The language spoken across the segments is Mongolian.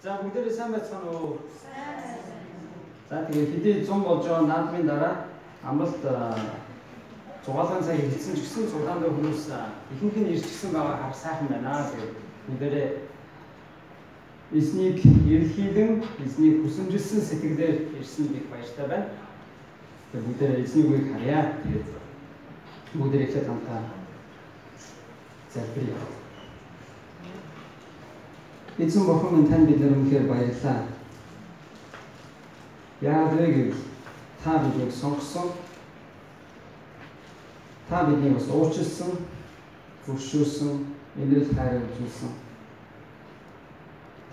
За бүгдээрээ сайн байцгаана уу? За тэгээд хэдий 100 болж байгаа наадмын дараа амралт зугаалгын цаг хэлсэн ч гэсэн цуглаан дээр хүмүүс ихэнх нь ирчихсэн байгаа харах сайхан байна. Тэгээд бүгдээрээ эзнийг эрэлхийлэн эзнийг хүсэмжилсэн сэтгэлээр ирсэн их баяртай байна. Тэгээд бүгдээрээ эзний үгийг харъя. Тэгээд бүгдээрээ ихтэй хамтаа залбирая. Эзэн бурхан минь танд бид үнэхээр баярлалаа. Яагаад вэ гэвэл та биднийг сонгосон. Та биднийг бас уучлсан, зөвшөөрсөн, инэрл хайр үзүүлсэн.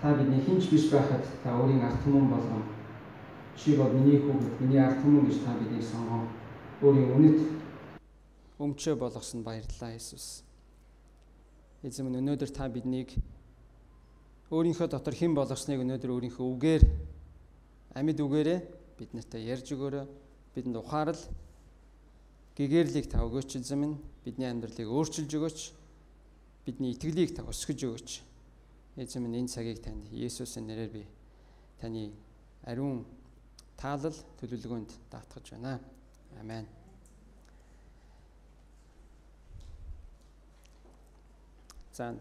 Та бидний хинч биш байхад та өөрийн ард түмэн болгон. Чи бол миний хүүхэд, миний ард түмэн гэж та биднийг сонгон. Өөрийн үнэт өмчөө болгосон баярлалаа Иесус. Эзэн минь өнөөдөр та биднийг өөрийнхөө дотор хэн болгосныг өнөөдөр өөрийнхөө үгээр амьд үгээрээ бид нартай ярьж өгөөрэй. Бидэнд ухаарал гэгэрлийг та өгөөч эзэн минь. Бидний амьдралыг өөрчилж өгөөч. Бидний итгэлийг та өсгөж өгөөч. Эзэн минь энэ цагийг танд Иесусийн нэрээр би таны ариун таалал төлөвлөгөөнд даатгаж байна. Амен. За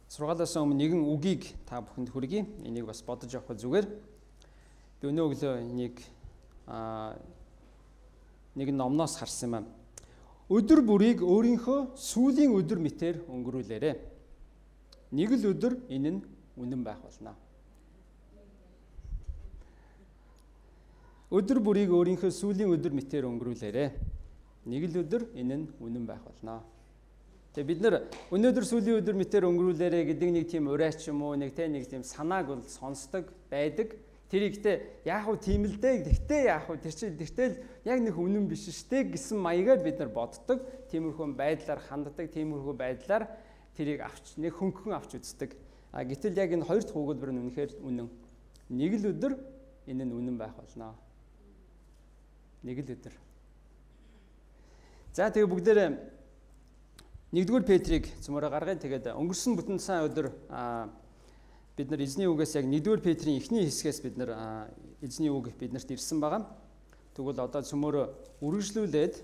сургаалаас өмнө нэгэн үгийг та бүхэнд хүргэе. Энийг бас бодож авах зүгээр. Би өнөө өглөө энийг нэг номноос харсан юм аа. Өдөр бүрийг өөрийнхөө сүүлийн өдөр мэтээр өнгөрүүлээрэй. Нэг л өдөр энэ нь үнэн байх болно. Өдөр бүрийг өөрийнхөө сүүлийн өдөр мэтээр өнгөрүүлээрэй. Нэг л өдөр энэ нь үнэн байх болно. Тэгээ бид нар өнөөдөр сүүлийн өдөр мэтээр өнгөрүүлээрэ гэдэг нэг тийм урайч юм уу, нэг тийм санааг бол сонсдог байдаг. Тэр ихтэй яах вэ тийм л дээ. Гэхдээ яах вэ тэртэл яг нэг үнэн биш штэ гэсэн маягаар бид нар боддог. Тиймэрхүү байдлаар ханддаг, тиймэрхүү байдлаар тэрийг авч нэг хөнгөн авч үздэг. Гэтэл яг энэ хоёр дахь өгүүлбэр нь үнэхээр үнэн. Нэг л өдөр энэ нь үнэн байх болно. Нэг л өдөр. За тэгээ бүгдээрээ 1-р Петрийг цөмөрө гаргая. Тэгээд өнгөрсөн бүтэн сайн өдөр бид нар эзний үгээс яг 1-р Петрийн эхний хэсгээс бид нар эзний үг биднэрт ирсэн байгаа. Тэгвэл одоо цөмөрө үргэлжлүүлээд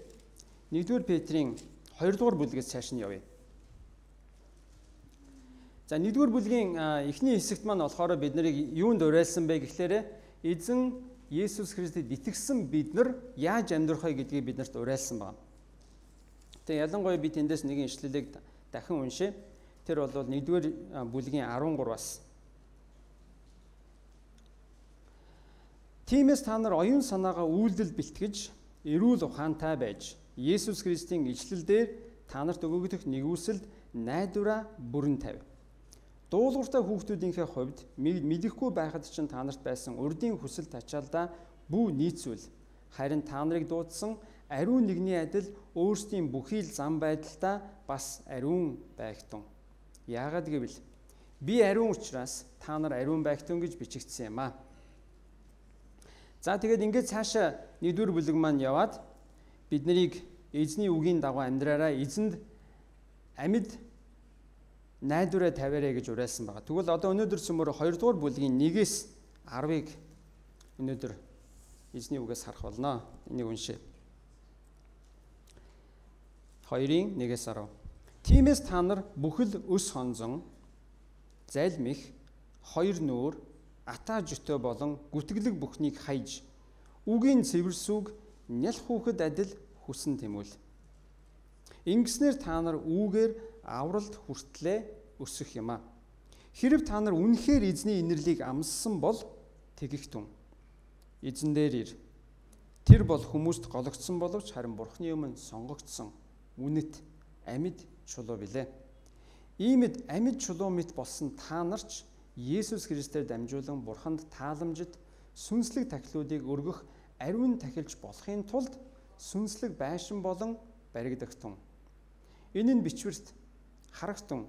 1-р Петрийн 2-р бүлгээс цааш нь явъя. За 1-р бүлгийн эхний хэсэгт маань болохоор бид нарыг юунд уриалсан бэ гэхлээр эзэн Есүс Христэд итгэсэн бид нар яаж амьдрах вэ гэдгийг биднэрт уриалсан байна. Тэгээ ялангуяа би тэндээс нэгэн ишлэлийг дахин уншъя. Тэр бол 1-р бүлгийн 13-аас. Тиймээс та нар оюун санаагаа үйлдэл бэлтгэж, эрүүл ухаантай байж, Есүс Христийн ичлэлдээр та нарт өгөгдөх нэгүсэлд найдвараа бүрэн тавь. Дуулууртай хүүхдүүдийнхээ хувьд мэдэхгүй байхад чинь та нарт байсан урдийн хүсэл тачаалдаа бүү нийцвэл, харин та нарыг дуудсан ариун нэгний адил өөрсдийн бүхий л зам байдалтай бас ариун байгтун. Яагаад гэвэл би ариун учраас та нар ариун байгтун гэж бичигдсэн юм аа. За тэгээд ингээд цаашаа 1-р бүлэг маань яваад бид нарыг эзний үгийн дагуу амьдраараа эзэнд амьд найдвараа тавиарэ гэж уриалсан байгаа. Тэгвэл одоо өнөөдөр цөмөр 2-р бүлгийн 1-ээс 10-ыг өнөөдөр эзний үгээс харах болно. Энийг уншъя. 2-ын 1-ээс 10. Тиймээс та нар бүхэл өс хонзон, залмих, хоёр нүүр, атаа жөтөө болон гүтгэлэг бүхнийг хайж, үгийн цэвэр сүг нялх хүүхэд адил хүсэн тэмүүл. Ингэснээр та нар үүгээр авралт хүртлээ өсөх юм а. Хэрв та нар үнэхээр эзний инэрлийг амссан бол тэгэгтэн. Эзэн дээр ир. Тэр бол хүмүүст гологдсон боловч харин Бурхны өмнө сонгогдсон үнэт амьд чулуу билээ. Иймд амьд чулуу мэт болсон та нарч Есүс Христээр дамжуулан Бурханд тааламжит сүнслэг тахилуудыг өргөх ариун тахилч болохын тулд сүнслэг байшин болон баригдагтун. Энэ нь бичвэрт харагтун,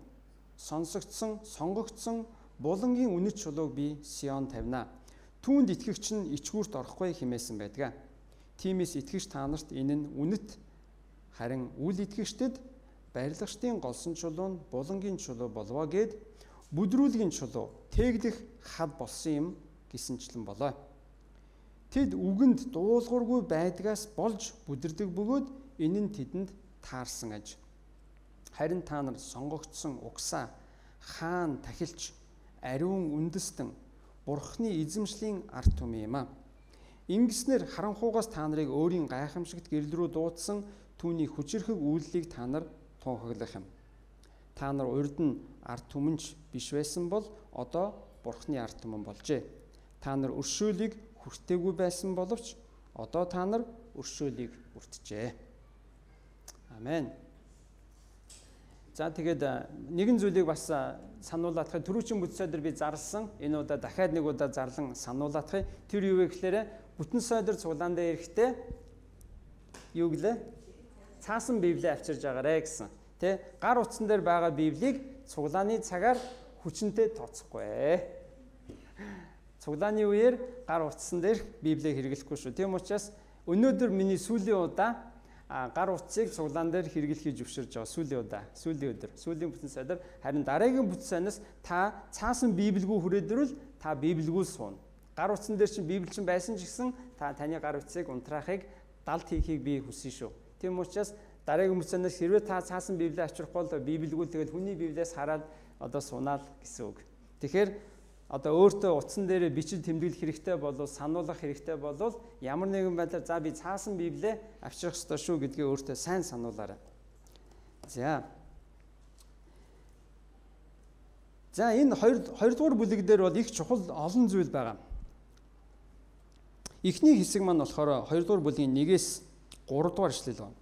сонсогдсон, сонгогдсон булангийн үнэт чулууг би Сион тавина. Түүнд итгэгч нь ичгүүрт орохгүй хэмээсэн байдаг. Тиймээс итгэгч та нарт энэ нь үнэт, харин үл итгэгчдэд барилгачдын голсон чулуу нь булангийн чулуу болвоо гэд бүдрүүлгийн чулуу, тэглэх хад болсон юм гэсэнчлэн болоо. Тэд үгэнд дуулуургүй байдгаас болж бүдэрдэг бөгөөд энэ нь тэдэнд таарсан аж. Харин та нар сонгогдсон угсаа, хаан тахилч, ариун үндэстэн, Бурхны эзэмшлийн ард түмэн юм а. Ингэснээр харанхуугаас та нарыг өөрийн гайхамшигт гэрэл рүү дуудсан түүний хүчирхэг үйлдэлийг та нар тунхаглах юм. Та нар урд нь ард түмэнч биш байсан бол одоо Бурхны ард түмэн болжээ. Та нар өршөөлийг хүртээгүй байсан боловч одоо та нар өршөөлийг хүртжээ. Амен. За тэгээд нэгэн зүйлийг бас сануулгахыг түрүүчийн бүтсөдөр би зарлсан. Энэ удаа дахиад нэг удаа зарлан сануулгахыг. Тэр юу вэ гэхээр бүтэн сойдор цуглаан дээр ирэхдээ юу гэлээ? Цаасан Библийг авчирж байгаарэ гэсэн. Тэ гар утсан дээр байгаа Библийг цуглааны цагаар хүчнтэй тооцохгүй. Цуглааны үеэр гар утсан дээр Библийг хэрэглэхгүй шүү. Тийм учраас өнөөдөр миний сүүлийн удаа гар утсыг цуглаан дээр хэрэглэхийг зөвшөөрж байгаа. Сүүлийн өдөр, сүүлийн бүтэн сойдор. Харин дараагийн бүтэн сойноос та цаасан Библигүү хүрээдэрвэл та Библигүү сууна. Гар утсан дээр чинь Библи чинь байсан ч гэсэн таны гар утсыг унтраахыг далд хийхийг би хүсэж шүү. Тийм учраас дараагийн бүтэн сойноос хэрвээ та цаасан Библийг авчрахгүй бол Библигүү тэгэл хүний Библиэс хараад одоо сунаад гэсэн үг. Тэгэхээр одоо өөртөө утсан дээр бичиж тэмдэглэх хэрэгтэй болов, сануулгах хэрэгтэй болов ямар нэгэн байдлаар за би цаасан Библийг авчрах ёстой шүү гэдгийг өөртөө сайн сануулаарай. За энэ хоёрдугаар бүлэг дээр бол их чухал олон зүйл байгаа. Эхний хэсэг маань болохоор хоёрдугаар бүлгийн 1-ээс 3 дугаар ишлэл байна.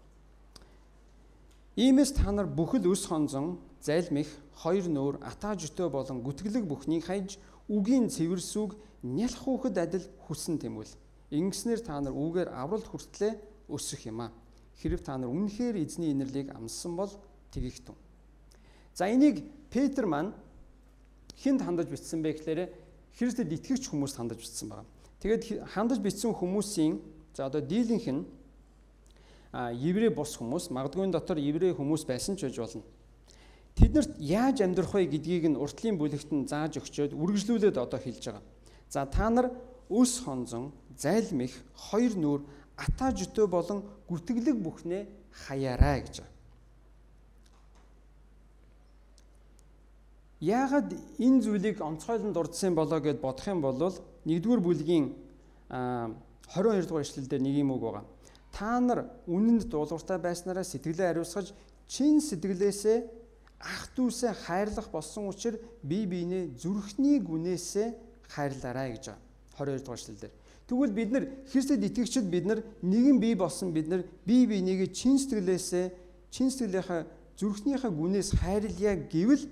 Иймээс та нар бүхэл өс хонзон, залмих, хоёр нүүр, атаа жөтөө болон гүтгэлэг бүхнийг хайж үгийн цэвэр сүг нялх хүүхэд адил хүссэн тэмвэл ингэснээр та нар үүгээр авралт хүртлээ өсөх юм а. Хэрв та нар үнэхээр эзний инэрлийг амссан бол тэгэгтэн. За энийг Петр маань хэнд хандаж бичсэн бэ гэхээр Христэд итгэгч хүмүүст хандаж бичсэн байна. Тэгээд хандаж бичсэн хүмүүсийн за одоо дийлэнх нь еврей бус хүмүүс, магадгүй энэ дотор еврей хүмүүс байсан ч байж болно. Тэднэрт яаж амьдрах вэ гэдгийг нь уртлын бүлэгт нь зааж өгчөөд үргэлжлүүлээд одоо хэлж байгаа. За та нар өс хонзон, залмих, хоёр нүүр, атаа жөтөө болон гүтгэлэг бүхнээ хаяарай гэж байгаа. Яагаад энэ зүйлийг онцгойлон дурдсан болоо гэд бодох юм бол 1-р бүлгийн 22 дугаар ишлэлдэр нэг юм үг байгаа. Та нар үнэнд дуулууртай байснараа сэтгэлээ ариусгаж чин сэтгэлээсээ ах дүүсээ хайрлах болсон учраас бие биенээ зүрхний гүнээсээ хайрлаарай гэж байгаа. 22 дугаар ишлэлдэр. Тэгвэл бид нар Христэд итгэгчид бид нар нэгэн бие болсон бид нар бие биенийгээ чин сэтгэлийнхаа зүрхнийхээ гүнээс хайрлая гэвэл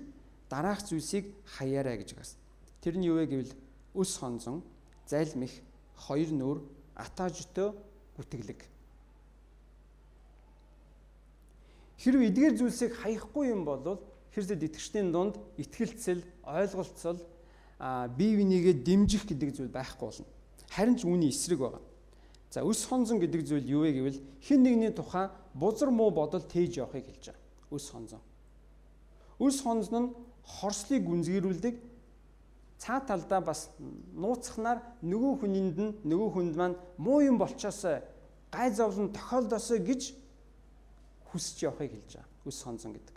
дараах зүйлсийг хаяарай гэж байгаа. Тэр нь юу вэ гэвэл өс хонзон, залмих, хоёр нүүр, атаа жөтөө, гүтгэлэг. Хэрвээ эдгээр зүйлсийг хаяхгүй юм бол Христэд итгэгчдийн дунд итгэлцэл, ойлголцол, бие бинийгээ дэмжих гэдэг зүйл байхгүй болно. Харин ч үүний эсрэг байгаа. За өс хонзон гэдэг зүйл юу вэ гэвэл хэн нэгний тухай бузар муу бодол тээж явахыг хэлж байгаа. Өс хонзон. Өс хонзон нь хорслыг гүнзгийрүүлдэг. Цаа талдаа бас нууцхнаар нөгөө хүнд маань муу юм болчоос гай зовлон тохиолдосоо гэж хүсэж явахыг хэлж байгаа. Өс хонзон гэдэг.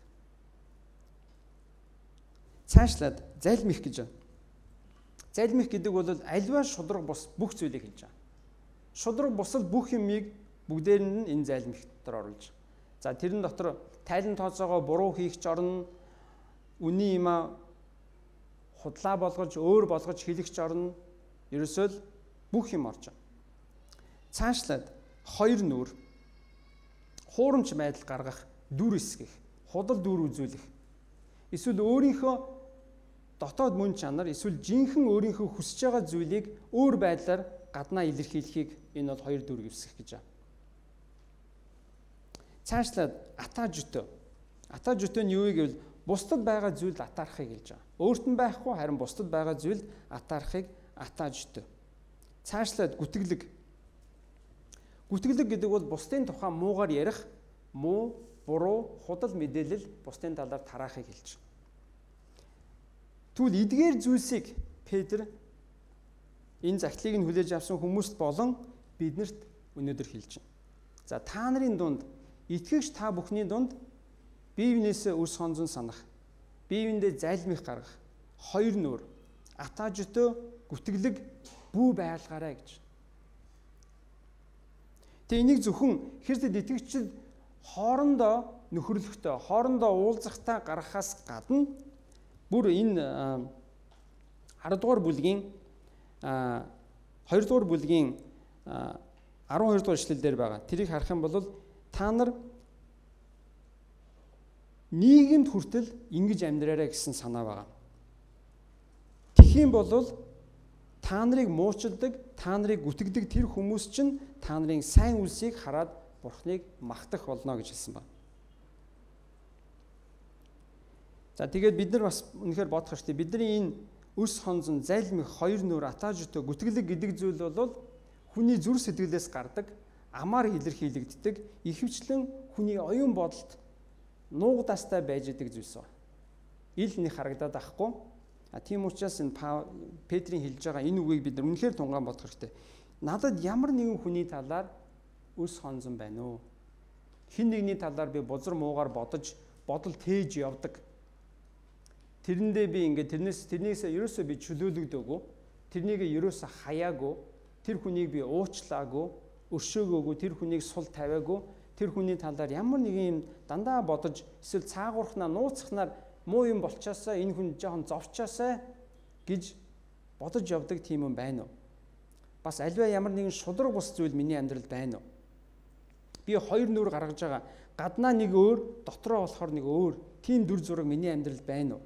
Цаашлаад залмих гэж байна. Залмих гэдэг бол альва шудраг бус бүх зүйлийг хэлж байгаа. Шудраг бусал бүх юмыг бүгдээр нь энэ залмих дотор оруулж. За тэрэн дотор тайлан тооцоогоо буруу хийх ч орно, үний юмаа худлаа болгож, өөр болгож хэлэх ч орно. Ерөөсөө л бүх юм орж байгаа. Цаашлаад хоёр нүүр хуурамч байдал гаргах, дүр эсгэх, худал дүр үзүүлэх. Эсвэл өөрийнхөө дотоод мөн чанар, эсвэл жинхэнэ өөрийнхөө хүсэж байгаа зүйлийг өөр байдлаар гаднаа илэрхийлэхийг энэ бол хоёр дүр гэвсгэх гэж байна. Цаашлаад атаа жөтөө. Атаа жөтөө нь юу вэ гэвэл бусдад байгаа зүйлд атаархыг хэлж байгаа. Өөрт нь байхгүй харин бусдад байгаа зүйлд атаархыг атаа жөтөө. Цаашлаад гүтгэлэг. Гүтгэлэг гэдэг бол бусдын тухай муугаар ярих, муу, буруу, худал мэдээлэл бусдын талаар тараахыг хэлж байгаа. Тэгвэл эдгээр зүйлсийг Петр энэ захидлыг нь хүлээж авсан хүмүүст болон биднэрт өнөөдөр хэлж байна. За та нарын дунд итгэгч та бүхний дунд бие биенээсээ үс хонзон санах, бие биендээ зайлмих гаргах, хоёр нүур, атаа жөтөө, гүтгэлэг бүү байлгаарай гэж. Тэг энийг зөвхөн Христэд итгэгчид хоорондоо нөхөрлөхтэй, хоорондоо уулзахтаа гаргахаас гадна бүр энэ 10 дугаар бүлгийн 2 дугаар бүлгийн 12 дугаар эшлэл дээр байгаа. Тэрийг харах юм бол та нар нийгэмд хүртэл ингэж амьдраарай гэсэн санаа байгаа. Тэгхийн бол та нарыг муучилдаг, та нарыг гүтгдэг тэр хүмүүс чинь та нарын сайн үлсийг хараад Бурхныг магтах болно гэж хэлсэн байна. За тэгээд бид нар бас үнэхээр бодох хэрэгтэй. Бидний энэ өс хонзон, зайлмих, хоёр нүур, атаа жөтөө, гүтгэлэг гэдэг зүйл бол хүний зүр сэтгэлээс гардаг, амаар илэрхийлэгддэг, ихэвчлэн хүний оюун бодолд нуугдаастай байж идэг зүйлс ба. Ил нэг харагдаад байхгүй. Тийм учраас энэ Петрийн хэлж байгаа энэ үгийг бид нар үнэхээр тунгаан бодох хэрэгтэй. Надад ямар нэгэн хүний талаар өс хонзон байна уу? Хэн нэгний талаар би бузар муугаар бодол тээж явдаг. Тэрэндээ би ингээд тэрнээс ерөөсөө би чөлөөлөгдөөгүй. Тэрнийг ерөөсөө хаяагүй. Тэр хүнийг би уучлаагүй, өршөөгөөгүй, тэр хүнийг сул тавиагүй. Тэр хүний талаар ямар нэгэн юм дандаа бодож эсвэл цаагуурхнаа нууцхнаар муу юм болчаасаа энэ хүн жоохон зовчаасаа гэж бодож явдаг тийм юм байна уу? Бас альва ямар нэгэн шудраг бус зүйл миний амьдралд байна уу? Би хоёр нүур гаргаж байгаа. Гаднаа нэг өөр, дотроо болохоор нэг өөр. Тийм дүр зураг миний амьдралд байна уу?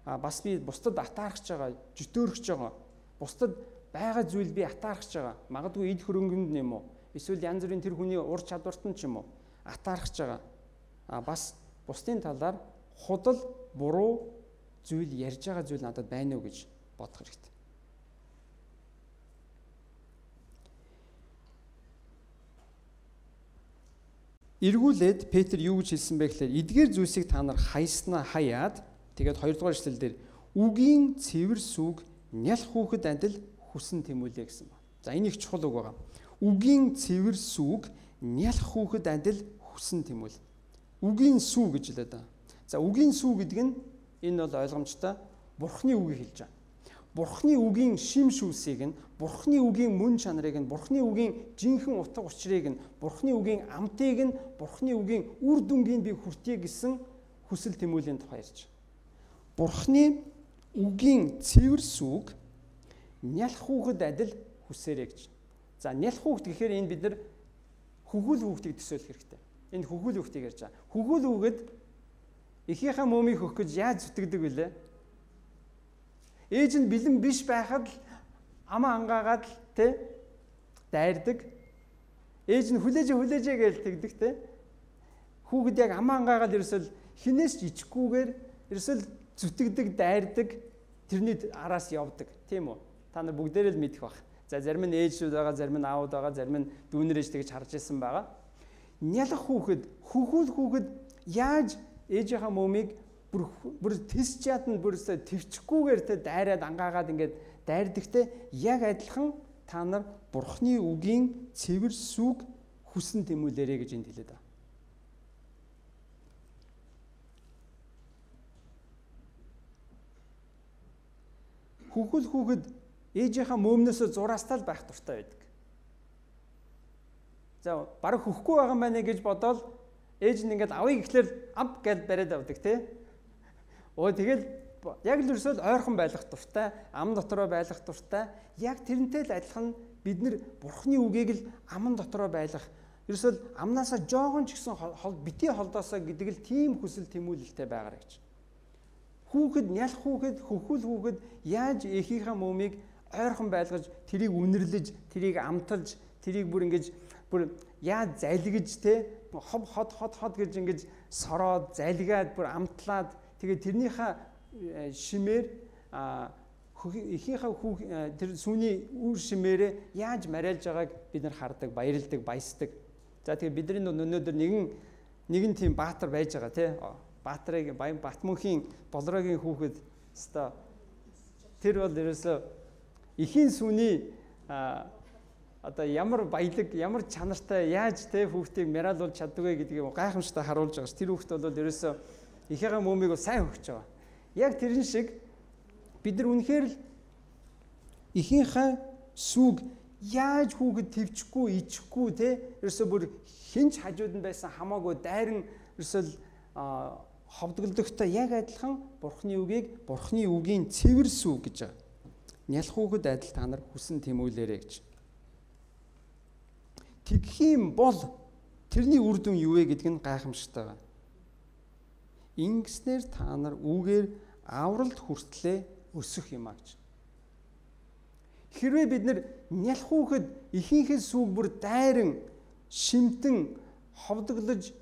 Бас би бусдад атаархаж байгаа, жөтөөрч байгаа. Бусдад байгаа зүйл би атаархаж байгаа. Магадгүй эд хөрөнгөнд юм уу? Эсвэл янз бүрийн тэр хүний ур чадварт нь ч юм уу? Атаархаж байгаа. Бас бусдын талаар худал, буруу зүйл ярьж байгаа зүйл надад байна уу гэж бодох хэрэгтэй. Эргүүлээд Петр юу гэж хэлсэн бэ гэхээр эдгээр зүйлсийг та нар хайснаа хаяад тэгээд 2 дугаар эшлэл дээр үгийн цэвэр сүг нялх хүүхэд адил хүсэн тэмүүлээ гэсэн ба. За энэ их чухал үг байгаа. Үгийн цэвэр сүг нялх хүүхэд адил хүсэн тэмүүл. Үгийн сүг гэж хэлээд байгаа. За үгийн сүг гэдэг нь энэ бол ойлгомжтой Бурхны үгийг хэлж байгаа. Бурхны үгийн шим шүүсийг нь, Бурхны үгийн мөн чанарыг нь, Бурхны үгийн жинхэнэ утга учирыг нь, Бурхны үгийн амтыг нь, Бурхны үгийн үр дүнгийн би хүртье гэсэн хүсэл тэмүүллийн тухай ярьж байна. Бурхны үгийн цэвэр сүг нялх хүүхэд адил хүсээрэй гэж. За нялх хүүхэд гэхээр энэ бид нар хөвгүүл хүүхдийг төсөөлөх хэрэгтэй. Энэ хөвгүүл хүүхдийг ярьж байгаа. Хөвгүүл хүүхэд эхийнхээ мөмийг хөх гэж яаж зүтгэдэг вүлээ? Ээж нь бэлэн биш байхад л амаа ангаагаад л дайрдаг. Ээж нь хүлээжээ гэж тэгдэг те. Хүүхэд яг амаа ангаагаад ерөөсөл хинээс ч ичггүйгээр ерөөсөл зүтгэдэг, дайрдаг, тэрний араас явдаг. Тийм үү? Та нар бүгдээрээ л мэдэх бах. За зарим нь ээжүүд байгаа, зарим нь аауд байгаа, зарим нь дүүнэр ээж тэгж харж исэн байгаа. Нялх хүүхэд, хөвгүүл хүүхэд яаж ээжийнхаа мөмийг бүр тэс чадна бүр төвчгүйгээр дайраад ангаагаад ингээд дайрдагтай яг адилхан та нар Бурхны үгийн цэвэр сүг хүсэн тэмүүлээрэй гэж энд хэлээд байна. Хөвгүүл хүүхэд ээжийнхаа мөмнөөсөө зураастаа л байх дуртай байдаг. За бараг хөхгүй байгаа юм байна гэж бодоод ээж нь ингээд авъя гэхлээр ав гэж бариад авдаг тий. Тэгэл яг л ерөөсөө ойрхон байх дуртай, ам дотроо байх дуртай. Яг тэрнтэй л адилхан бид нар Бурхны үгийг л аман дотроо байлгах. Ерөөсөө амнаасаа жоохон ч гэсэн бити холдоосоо гэдэг л тийм хүсэл тэмүүлэлтэй байгаарай гэж. Хүүхэд, нялх хүүхэд, хөвгүүл хүүхэд яаж эхийнхээ мөмийг ойрхон байлгаж, тэрийг үнэрлэж, тэрийг амталж, тэрийг бүр ингэж бүр яаж залгиж хов хот гэж ингэж сороод, залгаад, бүр амтлаад тэгээд тэрнийхээ шимээр эхийнхээ тэр сүний үр шимээрээ яаж мариалж байгааг бид нар хардаг, баярлдаг, баясдаг. За тэгээд бидний өнөөдөр нэгэн тийм баатар байж байгаа тий. Баатрыг Батмөнхийн Болрогийн хүүхэд Хэвээ тэр бол ерөөсөө эхийн сүний одоо ямар баялаг, ямар чанартай яаж те хүүхдийг мэралуулж чаддаг вэ гэдгийг гайхамшигтай харуулж байгаа ш. Тэр хүүхд бол ерөөсөө ихээгээ мөмийг сайн хөгж байгаа. Яг тэрэн шиг бид нар үнэхээр л ихийнхээ сүг яаж хүүхэд твчихгүй, ичихгүй те ерөөсөө бүр хинч хажууд нь байсан хамаагүй дайран ерөөсөө ховдголдогтой яг адилхан Бурхны үгийг Бурхны үгийн цэвэр сүг гэж байгаа. Нялх хүүхэд адил та нар хүсэн тэмүүлээрэй гэж. Тэгэх юм бол тэрний үр дүн юу вэ гэдг нь гайхамшигтай байна. Ингэснээр та нар үүгээр авралт хүртлээ өсөх юм а гэж. Хэрвээ бид нар нялх хүүхэд ихийнхээ сүг бүр дайран шимтэн ховдоглож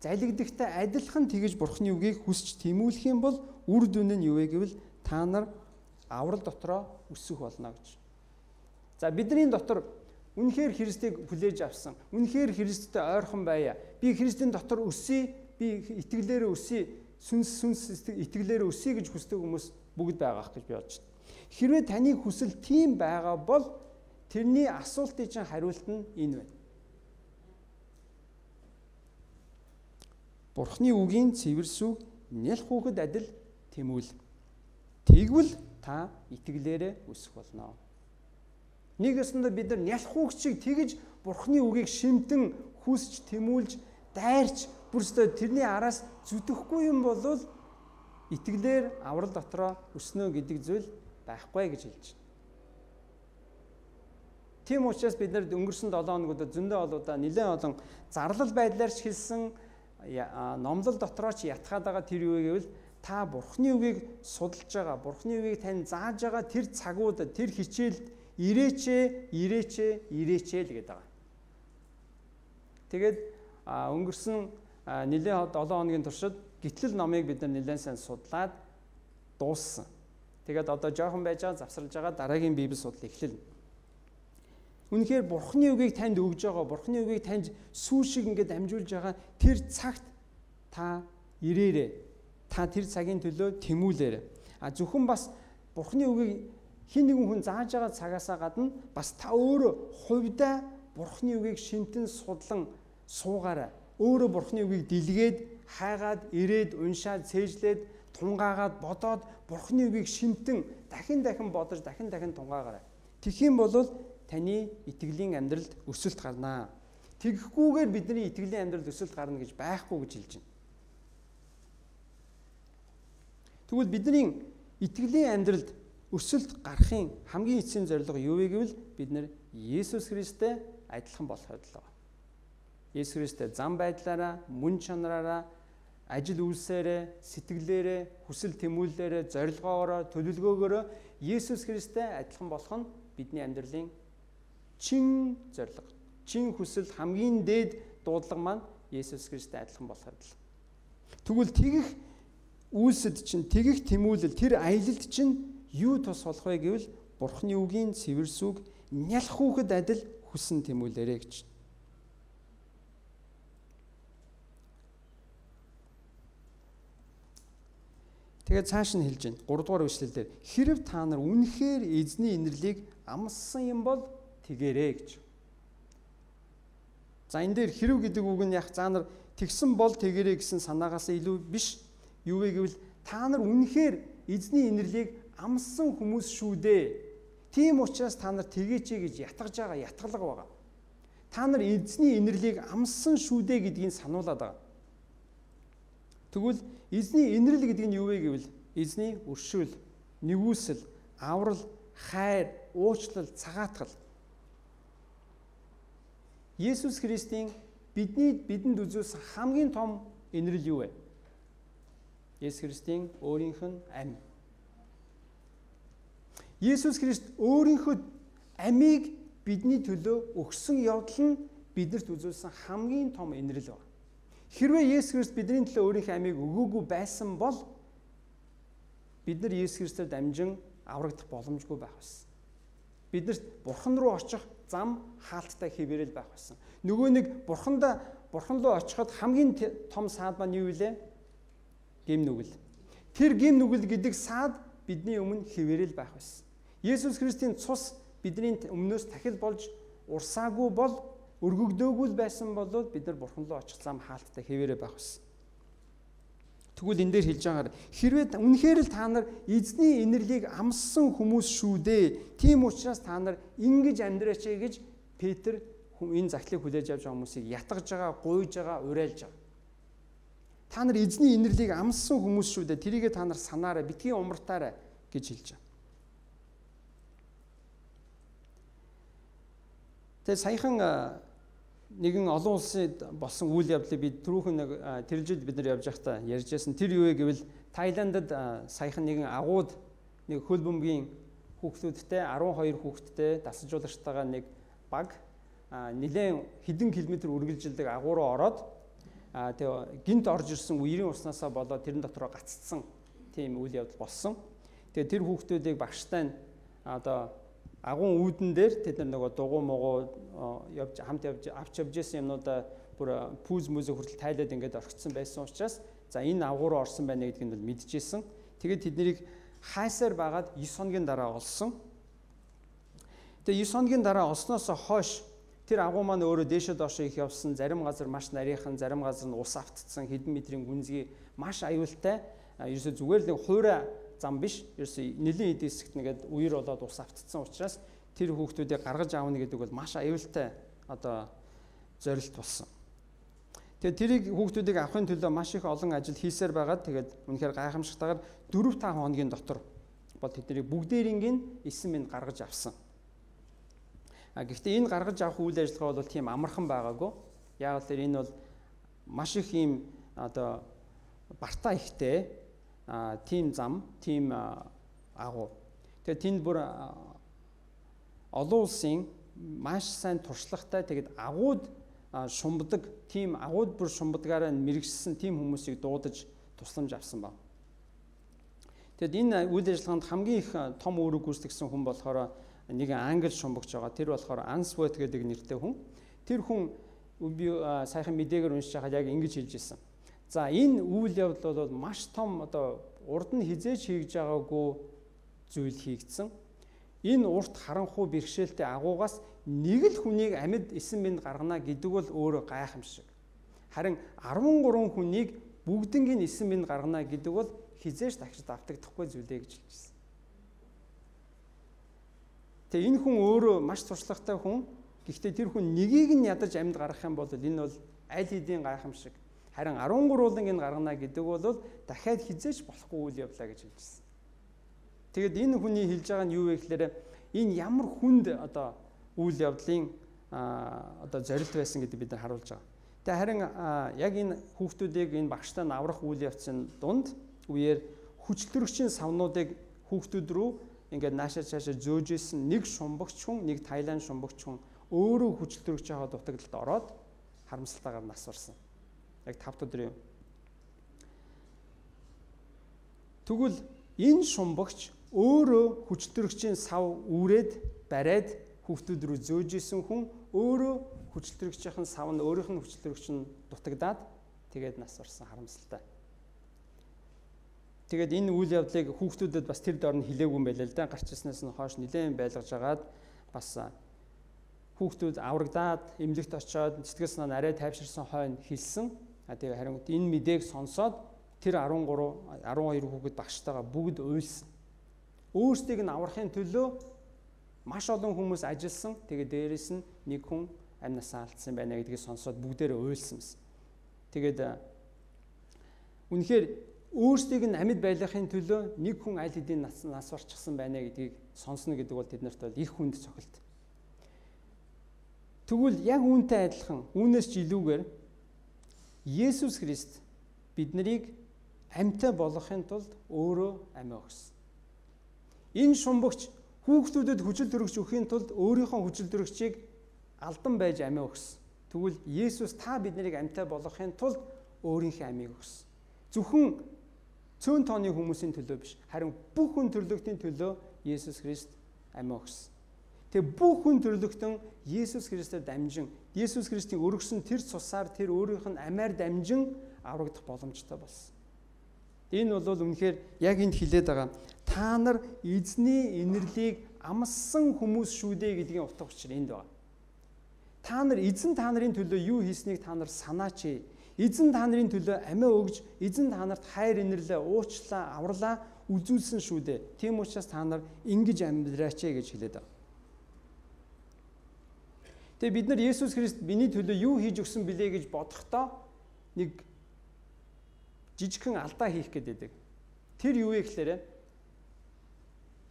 залгидагтай адилхан тэгж Бурхны үгийг хүсч тэмүүлэх юм бол үр дүн нь юу вэ гэвэл та нар аврал дотроо өсөх болно гэж. За бидний дотор үнэхээр Христийг хүлээж авсан, үнэхээр Христтэй ойрхон байя. Би Христийн дотор өсөе, би итгэлээрээ өсөе, сүнс итгэлээрээ өсөе гэж хүсдэг хүмүүс бүгд байгаах гэж би бодож байна. Хэрвээ таны хүсэл тийм байгаа бол тэрний асуултын чинь хариулт нь энэ байна. Бурхны үгийн цэвэр сүг нялх хүүхэд адил тэмүүл. Тэгвэл та итгэлээрээ өсөх болно. Нэг ёсондоо бид нар нялх хүүхэд шиг тэгж Бурхны үгийг шимтэн хүсч тэмүүлж дайрч бүрстөө тэрний араас зүтгэхгүй юм бол итгэлээр аврал дотроо өснө гэдэг зүйл байхгүй гэж хэлж байна. Тийм учраас бид нар өнгөрсөн 7 хоногудад зөндөө олоодаа нэлээд олон зарлал байдлаар ч хэлсэн номлол дотроо ч ятгаад байгаа тэр юу гэвэл та Бурхны үгийг судалж байгаа, Бурхны үгийг тань зааж байгаа тэр цагуудад, тэр хичээлд ирээчээ л гэдэг байгаа. Тэгээд өнгөрсөн нэлээд 7 хоногийн туршид гитлэл номыг бид нар нэлээд сайн судлаад дууссан. Тэгээд одоо жоохон байж байгаа завсарлаж байгаа дараагийн Библи судлал эхэлнэ. Үнэхээр Бурхны үгийг танд өгж байгаа, Бурхны үгийг танд сүү шиг ингээд амжуулж байгаа тэр цагт та ирээрээ. Та тэр цагийн төлөө тэмүүлээрэй. Зөвхөн бас Бурхны үгийг хин нэгэн хүн зааж байгаа цагаасаа гадна бас та өөрөө хувьдаа Бурхны үгийг шимтэн судлан суугаарай. Өөрөө Бурхны үгийг дэлгээд, хайгаад, ирээд, уншаад, цээжлээд, тунгаагаад, бодоод Бурхны үгийг шимтэн дахин бодож, дахин тунгаагаарай. Тэгэх юм бол таны итгэлийн амьдралд өсөлт гарнаа. Тэгэхгүйгээр бидний итгэлийн амьдралд өсөлт гарна гэж байхгүй гэж хэлж байна. Тэгвэл бидний итгэлийн амьдралд өсөлт гарахын хамгийн эцсийн зорилго юу вэ гэвэл бид нэр Есүс Христтэй адилхан болох явдал байна. Есүс Христтэй зам байдлаараа, мөн чанараараа, ажил үйлсээрээ, сэтгэлээрээ, хүсэл тэмүүллээрээ, зорилгоороо, төлөвлөгөөгөөрөө Есүс Христтэй адилхан болох нь бидний амьдралын чин зорилго, чин хүсэл, хамгийн дээд дуудлага маань Есүс Христтэй адилхан болох явдал. Тэгвэл тэгэх үйлсэд чинь, тэгэх тэмүүлэл, тэр аялалд чинь юу тус болох вэ гэвэл Бурхны үгийн цэвэр сүг нялх хүүхэд адил хүссэн тэмүүлээрэй гэж. Тэгээд цааш нь хэлж байна. 3 дугаар үгшлэлээр хэрв та нар үнэхээр эзний инэрлийг амссан юм бол тэгээрэй гэж. За энэ дээр хэрв гэдэг үг нь яг заа нар тэгсэн бол тэгээрэй гэсэн санаагаас илүү биш. Юу вэ гэвэл та нар үнэхээр эзний инэрлийг амссан хүмүүс шүү дээ. Тийм учраас та нар тэгээч гэж ятгаж байгаа ятгалга байгаа. Та нар эзний инэрлийг амссан шүү дээ гэдгийг сануулад байгаа. Тэгвэл эзний инэрл гэдэг нь юу вэ гэвэл эзний өршөөл, нэгүсэл, аврал, хайр, уучлал, цагаатгал. Есүс Христийн бидэнд үзүүлсэн хамгийн том инэрл юу вэ? Есүс Христийн өөрийнх нь амь. Есүс Христ өөрийнхөө амийг бидний төлөө өгсөн явдал нь биднэрт үзүүлсэн хамгийн том инэрл байна. Хэрвээ Есүс Христ бидний төлөө өөрийнхөө амийг өгөөгүй байсан бол бид нар Есүс Христээр дамжин аврагдах боломжгүй байх байсан. Биднэрт Бурхан руу очих зам хаалттай хэвээрэл байх байсан. Нөгөө нэг Бурхан руу очиход хамгийн том саад маань юу вэ? Гэм нүгэл. Тэр гэм нүгэл гэдэг саад бидний өмнө хэвээрэл байх байсан. Есүс Христийн цус бидний өмнөөс дахил болж урсаагүй бол, өргөгдөөгүй байсан бол бид нар Бурхан руу очих зам хаалттай хэвээрээ байх байсан. Тэгвэл энэ дээр хэлж байгаагаар хэрвээ үнэхээр л та нар эзний инэрлийг амссан хүмүүс шүү дээ. Тийм учраас та нар ингэж амьдраач гэж Петр энэ захидлыг хүлээж авч байгаа хүмүүсийг ятгаж байгаа, гуйж байгаа, урайлж байгаа. Та нар эзний инэрлийг амссан хүмүүс шүү дээ. Тэрийгээ та нар санаарай, битгий умартаарай гэж хэлж байгаа. Тэгээ саяхан нэгэн олон улсад болсон үйл явдлыг бид түрүүхэн тэр жил бид нар явж байхдаа ярьж байсан. Тэр юу вэ гэвэл Таиландд саяхан нэгэн агууд нэг хөл бөмбөгийн хүүхдүүдтэй 12 хүүхэдтэй дасалжуулагчтайгаа нэг баг нэлээд хэдэн километр үргэлжилдэг агуу руу ороод тэгээ гинт орж ирсэн үерийн уснасаа болоод тэрэн дотроо гаццсан тийм үйл явдал болсон. Тэгээ тэр хүүхдүүдийг багштай одоо агуун үүдэн дээр тэд нар нөгөө дугуй могоо явж хамт авч явж исэн юмнуудаа бүр пүүз мүзэ хүртэл тайлаад ингээд орхицсан байсан учраас за энэ агуу руу орсон байна гэдгийг нь бол мэдчихсэн. Тэгээд тэднийг хайсаар байгаад 9 хоногийн дараа олсон. Тэгээ 9 хоногийн дараа олсноос хойш тэр агуу маань өөрөө дээшээ доошоо их явсан, зарим газар маш нарийнхан, зарим газар нь ус автцсан, хэдэн метрийн гүнзгий маш аюултай. Ерөөсө зүгээр л нэг хуурай зам биш. Ерөөсө нэлийн эд хэсэгт нэгээд үер болоод ус автцсан учраас тэр хүүхдүүдийг гаргаж аавна гэдэг бол маш аюултай одоо зорилт болсон. Тэгээд тэрийг хүүхдүүдийг авахын төлөө маш их олон ажил хийсээр байгаад тэгээд үнэхээр гайхамшигтайгаар 4-5 хоногийн дотор бол тэднийг бүгдээрийн эсэн минь гаргаж авсан. Гэхдээ энэ гаргаж авах үйл ажиллагаа бол тийм амархан байгаагүй. Яг л энэ бол маш их ийм одоо бартаа ихтэй тийм зам, тийм агуу. Тэгээд тэнд бүр олон улсын маш сайн туршлагатай тэгээд агууд шумбдаг, тийм агууд бүр шумбдгаараа мэрэгсэн тийм хүмүүсийг дуудаж тусламж авсан баг. Тэгэд энэ үйл ажиллагаанд хамгийн их том үүрэг гүйцэтгэсэн хүн болохоор нэг англи шумбагч байгаа. Тэр болохоор Answorth гэдэг нэртэй хүн. Тэр хүн би саяхан мэдээгээр уншиж байхад яг ингэж хэлж ирсэн. За энэ үйл явдал бол маш том одоо урд нь хизээж хийж байгаагүй зүйл хийгдсэн. Энэ урт харанхуй бэрхшээлтэй агуугаас нэг л хүнийг амьд эсэн минь гаргана гэдэг бол өөрөө гайхамшиг. Харин 13 хүнийг бүгднийг эсэн минь гаргана гэдэг бол хизээж дахиж давтагдахгүй зүйлээ гэж хэлжсэн. Тэгээ энэ хүн өөрөө маш туршлагатай хүн. Гэхдээ тэр хүн нэгийг нь ядаж амьд гаргах юм бол энэ бол аль хэдийн гайхамшиг. Харин 13 уулын энэ гаргана гэдэг бол дахиад хизээж болохгүй үйл явдлаа гэж хэлжсэн. Тэгэд энэ хүний хэлж байгаа нь юу вэ гэхээр энэ ямар хүнд одоо үйл явдлын одоо зорилт байсан гэдэг бид нар харуулж байгаа. Тэгээ харин яг энэ хүүхдүүдийг энэ багштай аврах үйл явцын дунд үеэр хүчлэрэгчийн савнуудыг хүүхдүүд рүү ингээд наашаа цаашаа зөөж исэн нэг шумбагч хүн, нэг Таиланд шумбагч хүн өөрөө хүчлэрэгч байгаа дутагдлалд ороод харамсалтайгаар нас барсан. Яг 5 өдрийн. Тэгвэл энэ шумбагч өөрөө хүчлэрэгчийн сав үүрээд бариад хүүхдүүд рүү зөөж исэн хүн өөрөө хүчлэрэгчийн сав нь өөрийнх нь хүчлэрэгч нь дутагдаад тэгээд нас барсан харамсалтай. Тэгээд энэ үйл явдлыг хүүхдүүдэд бас тэр доор нь хэлээгүй юм байлаа л да. Гарч ирснээс нь хойш нэлээд байлгаж агаад бас хүүхдүүд аврагдаад эмнэлэгт очиод сэтгэл санаа нь арай тайвширсан хойно хэлсэн. Тэгээд харин энэ мэдээг сонсоод тэр 12 хүүхэд багштайгаа бүгд уйлсан. Өөрсдийг нь аврахын төлөө маш олон хүмүүс ажилласан. Тэгээд дээрэс нь нэг хүн амнасаа алдсан байна гэдгийг сонсоод бүгдээрээ уйлсан байсан. Тэгээд үнэхээр өөрсдийг нь амьд байлгахын төлөө нэг хүн аль хэдийн нас барчихсан байна гэдгийг сонсно гэдэг бол тэднэрт бол их хүнд цохилт. Тэгвэл яг үүнтэй адилхан үүнээс ч илүүгээр Есүс Христ биднийг амьтаа болгохын тулд өөрөө амиа өгсөн. Энэ шумбагч хүүхдүүдэд хүчил төрөгч өгөхийн тулд өөрийнхөө хүчил төрөгчийг алдан байж амиа өгсөн. Тэгвэл Есүс та биднийг амьтаа болгохын тулд өөрийнхөө амийг өгсөн. Зөвхөн цөөн тооны хүмүүсийн төлөө биш, харин бүх хүн төрлөختийн төлөө Есүс Христ амиа өгсөн. Тэгээ бүх хүн төрлөختөн Есүс Христээр дамжин, Есүс Христийн өргөсөн тэр цусаар тэр өөрийнх нь амиар дамжин аврагдах боломжтой болсон. Энэ бол үнэхээр яг энд хэлээд байгаа. Та та нар эзний инэрлийг амссан хүмүүс шүү дээ гэдгийн утга учир энд байна. Та нар эзэн та нарын төлөө юу хийснийг та нар санаач. Эзэн та нарын төлөө амиа өгж, эзэн та нарт хайр инэрлээ, уучлаа, авралаа үзүүлсэн шүү дээ. Тийм учраас та нар ингэж амьдраач гэж хэлээд байна. Тэгээ бид нар Есүс Христ миний төлөө юу хийж өгсөн бэлээ гэж бодохдоо нэг жижигхэн алдаа хийх гэдэг. Тэр юу вэ гэхээр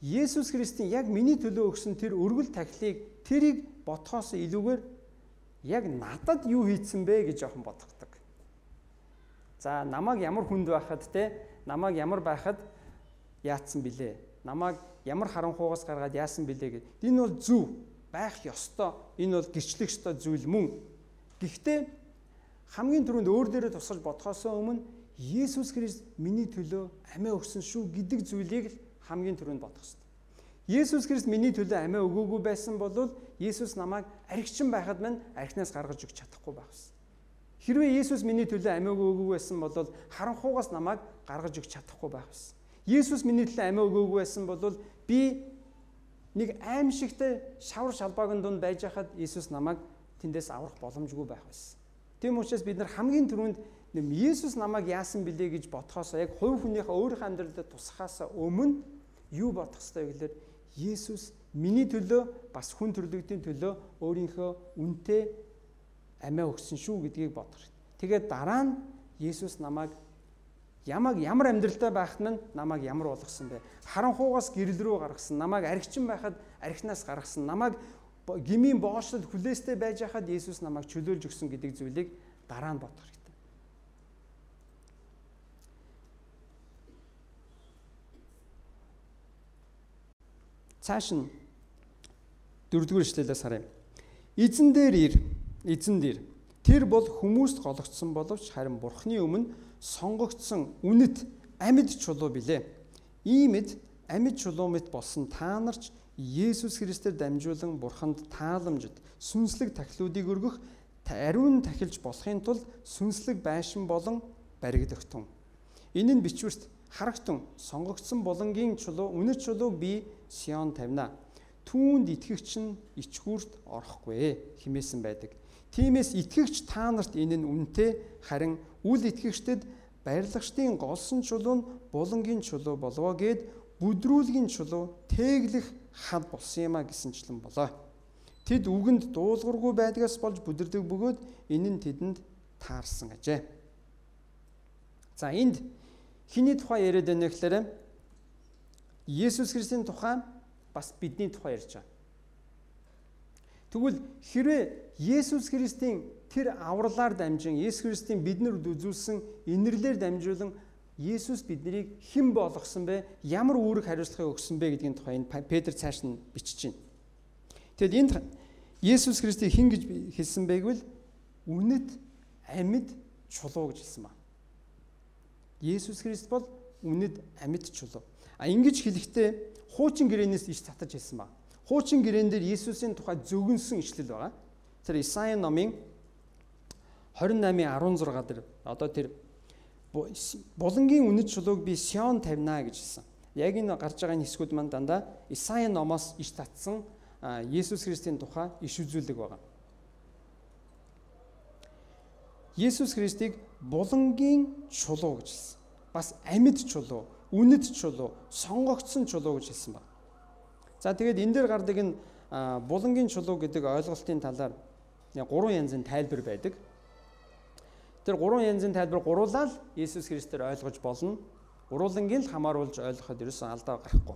Есүс Христийн яг миний төлөө өгсөн тэр өргөл тахилыг тэрийг бодхоос илүүгээр яг надад юу хийцэн бэ гэж жоохон бодохдаг. За намайг ямар хүнд байхад намайг ямар байхад яатсан бэлээ. Намайг ямар харанхуугаас гаргаад яасан бэлээ гэд. Энэ бол зөв байх ёстой. Энэ бол гэрчлэх ёстой зүйл мөн. Гэхдээ хамгийн түрүүнд өөр дээрээ тусгаж бодхоос өмнө Есүс Христ миний төлөө амиа өгсөн шүү гэдэг зүйлийг л хамгийн түрүүнд бодох ёстой. Есүс Христ миний төлөө амиа өгөөгүй байсан бол Есүс намайг архичин байхад мань архинаас гаргаж өгч чадахгүй байх байсан. Хэрвээ Есүс миний төлөө амиа өгөөгүй байсан бол харанхуугаас намайг гаргаж өгч чадахгүй байх байсан. Есүс миний төлөө амиа өгөөгүй байсан бол би нэг аимшигтай шавар шалбаагийн дунд байж хахад Есүс намайг тэндээс аврах боломжгүй байх байсан. Тийм учраас бид нар хамгийн түрүүнд Есүс намайг яасан бэлээ гэж бодхоос яг хувь хүнийхээ өөрийнхөө амьдралд тусахаас өмнө юу бодох ёстой вэ гэхээр Есүс миний төлөө бас хүн төрлөختийн төлөө өөрийнхөө үнэтэй амиа өгсөн шүү гэдгийг бодох хэрэгтэй. Тэгээд дараа нь Есүс намайг ямар амьдралтай байхад нь намайг ямар болгосон бэ? Харанхуугаас гэрэл рүү гаргасан, намайг архичин байхад архинаас гаргасан, намайг гмийн боолшол хүлээстэй байж хахад Есүс намайг чөлөөлж өгсөн гэдэг зүйлийг дараа нь бодох хэрэгтэй. Цааш нь 4-р эшлэлээс харъя. Эзэн дээр ир, эзэн дээр. Тэр бол хүмүүст гологдсон боловч харин Бурхны өмнө сонгогдсон үнэт амьд чулуу билээ. Иймд амьд чулуу мэт болсон та нарч Есүс Христээр дамжуулан Бурханд тааламжид сүнслэг тахилуудыг өргөх ариун тахилж болохын тулд сүнслэг байшин болон баригдахтун. Энэ нь бичвэрт харагтун сонгогдсон болонгийн чулуу үнэт чулууг би Сион тавина. Түүнд итгэгч нь ичгүүрт орохгүй хэмээсэн байдаг. Тиймээс итгэгч та нарт энэ нь үнэтэй, харин үл итгэгчдэд барилгачдын голсон чулуу нь булангийн чулуу болов гэд бүдрүүлгийн чулуу тэглэх хад болсон юм а гэсэнчлэн болоо. Тэд үгэнд дуулуургүй байдгаас болж бүдэрдэг бөгөөд энэ нь тэдэнд таарсан ажээ. За энд хиний тухай яриад байна гэхээр Есүс Христийн тухай бас бидний тухай ярьж байгаа. Тэгвэл хэрвээ Есүс Христийн тэр авралаар дамжин Есүс Христийн биднэрд үзүүлсэн инэрлээр дамжуулан Есүс биднийг хэн болгосон бэ? Ямар үүрэг хариуцлагыг өгсөн бэ гэдгийн тухай Петр цааш нь бичиж байна. Тэгэд энд Есүс Христийг хэн гэж хэлсэн бэ гэвэл үнэт амьд чулуу гэж хэлсэн ба. Есүс Христ бол үнэт амьд чулуу. Ингэж хэлэхдээ хуучин гэрээнээс иш татаж хэлсэн ба. Хуучин гэрээн дээр Есүсийн тухай зөвгөнсөн ишлэл байгаа. Тэр Исаи номын 28:16 дээр одоо тэр булангийн үнэт чулууг би Сион тавина гэж хэлсэн. Яг энэ гарч байгаа хэсгүүд маань дандаа Исаи номоос иш татсан Есүс Христийн тухай иш үзүүлэг байгаа. Есүс Христийг булангийн чулуу гэж хэлсэн. Бас амьд чулуу, үнэт чулуу, сонгогдсон чулуу гэж хэлсэн байна. За тэгээд энэ дээр гардаг энэ булангийн чулуу гэдэг ойлголтын талаар 3 янзын тайлбар байдаг. Тэр 3 янзын тайлбар гуруулаа л Есүс Христээр ойлгож болно. Гуруулангийн л хамааруулж ойлгоход ерөөсөн алдаа гарахгүй.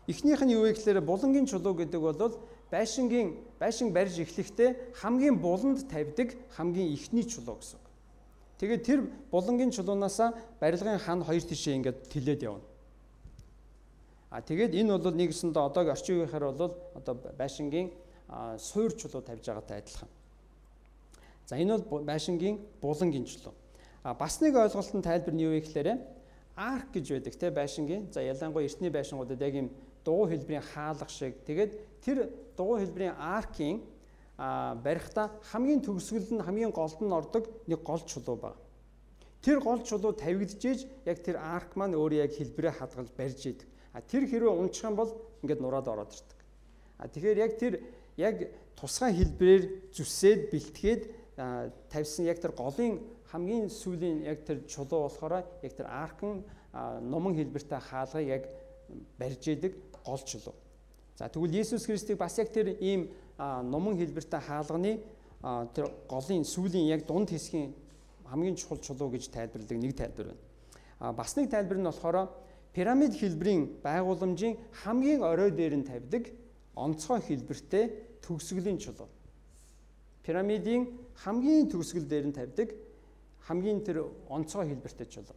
Эхнийх нь юу вэ гэхээр булангийн чулуу гэдэг бол байшин барьж эхлэхдээ хамгийн буланд тавьдаг хамгийн ихний чулуу гэсэн. Тэгээд тэр булангийн чулуунаасаа барилгын хан хоёр тишээ ингээд тэлээд явна. Тэгээд энэ бол нэгсэндээ одоогийн орчин үеийнхаар бол одоо байшингийн суур чулуу тавьж байгаатай адилхан. За энэ бол байшингийн булангийн чулуу. Бас нэг ойлголтын тайлбар нь юу вэ гэхээр арк гэж байдаг те байшингийн. За ялангуяа эртний байшингуудад яг юм дугуй хэлбэрийн хаалга шиг. Тэгээд тэр дугуй хэлбэрийн аркийн барихтаа хамгийн төгсгөл нь хамгийн голд нь ордог нэг гол чулуу байна. Тэр гол чулуу тавигдчихэж яг тэр арк маань өөрөө яг хэлбэрээ хадгалж барьж идэг. Тэр хэрвээ унчих юм бол ингээд нураад ороод ирдэг. Тэгэхээр яг тэр яг тусгай хэлбэрээр зүсээд бэлтгээд тавьсан яг тэр голын хамгийн сүүлийн яг тэр чулуу болохоор яг тэр аркан номон хэлбэртэй хаалгыг яг барьж идэг гол чулуу. За тэгвэл Есүс Христийг бас яг тэр ийм номон хэлбэртэй хаалганы тэр голын сүүлийн яг дунд хэсгийн хамгийн чухал чулуу гэж тайлбарладаг нэг тайлбар байна. Бас нэг тайлбар нь болохоор пирамид хэлбэрийн байгууламжийн хамгийн орой дээр нь тавьдаг онцгой хэлбэртэй төгсгөлийн чулуу. Пирамидын хамгийн төгсгөл дээр нь тавьдаг хамгийн тэр онцгой хэлбэртэй чулуу.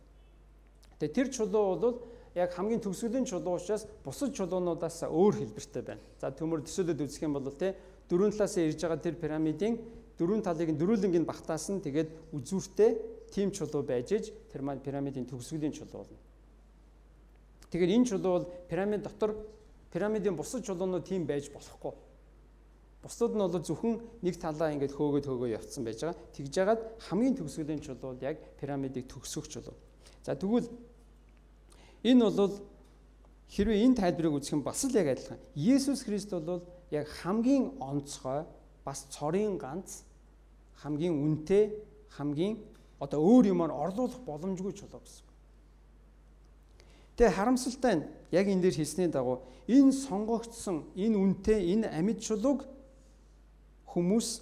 Тэгээ тэр чулуу бол яг хамгийн төгсгөлийн чулуу учраас бусад чулуунуудаас өөр хэлбэртэй байна. За төмөр төсөөлөд үзэх юм бол дөрвөн талаас ирж байгаа тэр пирамидын дөрвөн талыг дөрвөлнгийн багтаасан тэгээд үзүүртэй тийм чулуу байж иж тэр маань пирамидын төгсгөлийн чулуу болно. Тэгэхээр энэ чулуу бол пирамид дотор пирамидын бусад чулуунууд тийм байж болохгүй. Бусдад нь бол зөвхөн нэг талаа ингээд хөөгөө явцсан байж байгаа. Тэгж яагаад хамгийн төгсгөлийн чулуу бол яг пирамидыг төгсгөх чулуу. За тэгвэл энэ бол хэрвээ энэ тайлбарыг үзэх юм бас л яг адилхан. Есүс Христ бол яг хамгийн онцгой бас цорын ганц хамгийн үнэтэй хамгийн өөр юмар орлуулах боломжгүй чулуу гэсэн. Тэгээ харамсалтай нь яг энэ дээр хэлсний дагуу энэ сонгогдсон энэ үнэтэй энэ амьд чулууг хүмүүс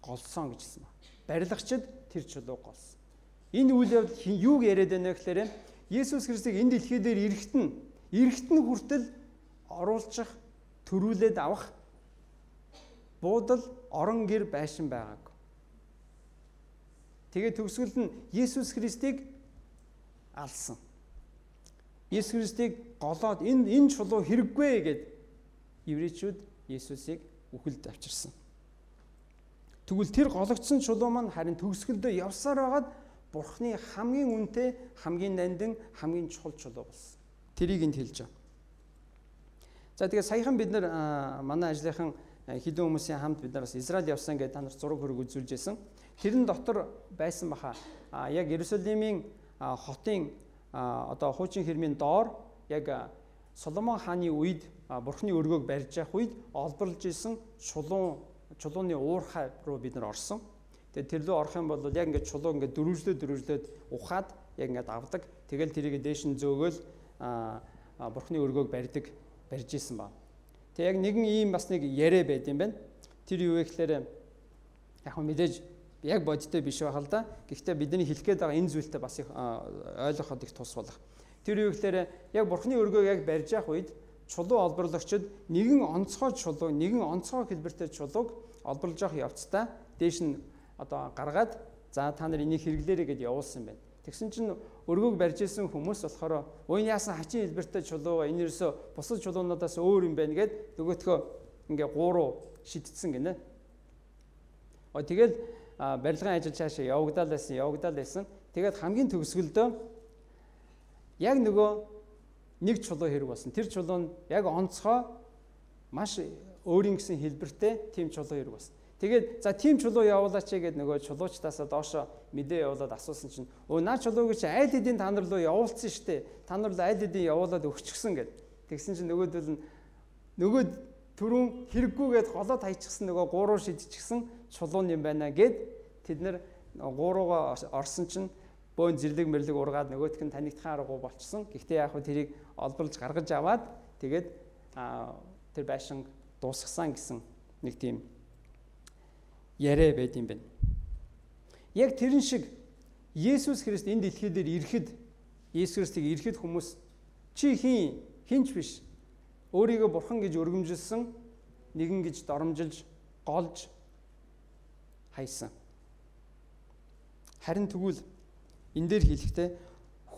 голсон гэж хэлсэн байна. Барилгачид тэр чулууг голсон. Энэ үйл явдал юуг яриад байна гэхээр Есүс Христийг энэ дэлхий дээр эрэхт нь хүртэл оруулчих төрүүлээд авах буудал орон гэр байшин байгаагүй. Тэгээд төгсгөл нь Есүс Христийг алсан. Есүс Христийг голоод энэ чулуу хэрэггүй гэд еврейчүүд Есүсийг үхэлд авчирсан. Тэгвэл тэр гологдсон чулуу маань харин төгсгөлдөө явсаар байгаад Бурхны хамгийн үнэтэй, хамгийн нандин, хамгийн чухал чулуу болсон. Тэрийг энд хэлж байгаа. За тэгээд саяхан бид нар манай ажлынхан хэдэн хүмүүсийн хамт бид нараас Израиль явсан гэдэг та нар зураг хөрөг үзүүлж байсан. Тэрэн дотор байсан баха. Яг Иерусалимийн хотын хуучин хэрмийн доор яг Соломон хааны үед Бурхны өргөөг барьж явах үед олборлж исэн чулууны уурхай руу бид нар орсон. Тэгээд тэр лөө орох юм бол яг ингээд чулуу ингээд дөрвөлжлөөд ухаад яг ингээд авдаг. Тэгэл тэрийг дээш нь зөөгөөл Бурхны өргөөг барьж исэн ба. Тэг яг нэгэн ийм бас нэг яриа байд юм байна. Тэр юу вэ гэхээр яг мэдээж яг бодиттой биш байх л да. Гэхдээ бидний хэлэх гээд байгаа энэ зүйлтэй бас их ойлгоход их тус болох. Тэр юу гэхээр яг Бурхны өргөөг яг барьж явах үед чулуу олборлагчид нэгэн онцгой чулуу, нэгэн онцгой хэлбэртэй чулууг олборлож явах явцдаа дээш нь гаргаад за та нар энийг хэрэглээрэй гэд явуулсан байна. Тэгсэн чинь өргөөг барьж исэн хүмүүс болохоор өө яасан хачин хэлбэртэй чулуу энэ ерөөсө бусад чулуунуудаас өөр юм байна гэд нөгөөтгөө ингээ гууруу шидтсэн гинэ. Тэгэл барилгын ажил цаашаа явагдал байсан. Тэгээд хамгийн төгсгөлдөө яг нөгөө нэг чулуу хэрэг болсон. Тэр чулуу нь яг онцгой маш өөрийн гэсэн хэлбэртэй тийм чулуу хэрэг болсон. Тэгээд за тийм чулуу явуулаач гэгээд нөгөө чулуучтаасаа доошо мэдээ явуулаад асуусан чинь наа чулууг чи аль хэдийн та нар руу явуулсан штэ. Та нар руу аль хэдийн явуулаад өгчихсөн гэд. Тэгсэн чинь нөгөөдөл нь нөгөө түрүүн хэрэггүйгээд голоод хайчихсан нөгөө гуруу шидчихсэн чулуун юм байна гэд тэд нар гуруугаа орсон чинь бөөн зэрлэг мэрлэг ургаад нөгөөтг нь танигдахын аргагүй болчихсон. Гэхдээ яг хөө тэрийг олборлж гаргаж аваад тэгээд тэр байшин дуусгасан гэсэн нэг тийм яриа байд юм байна. Яг тэрэн шиг Есүс Христ энэ дэлхий дээр ирэхэд Есүс Христийг ирэхэд хүмүүс чи хинч биш өөрийгөө бурхан гэж өргөмжилсөн нэгэн гэж доромжилж голж хайсан. Харин тэгвэл энэ дээр хэлэхдээ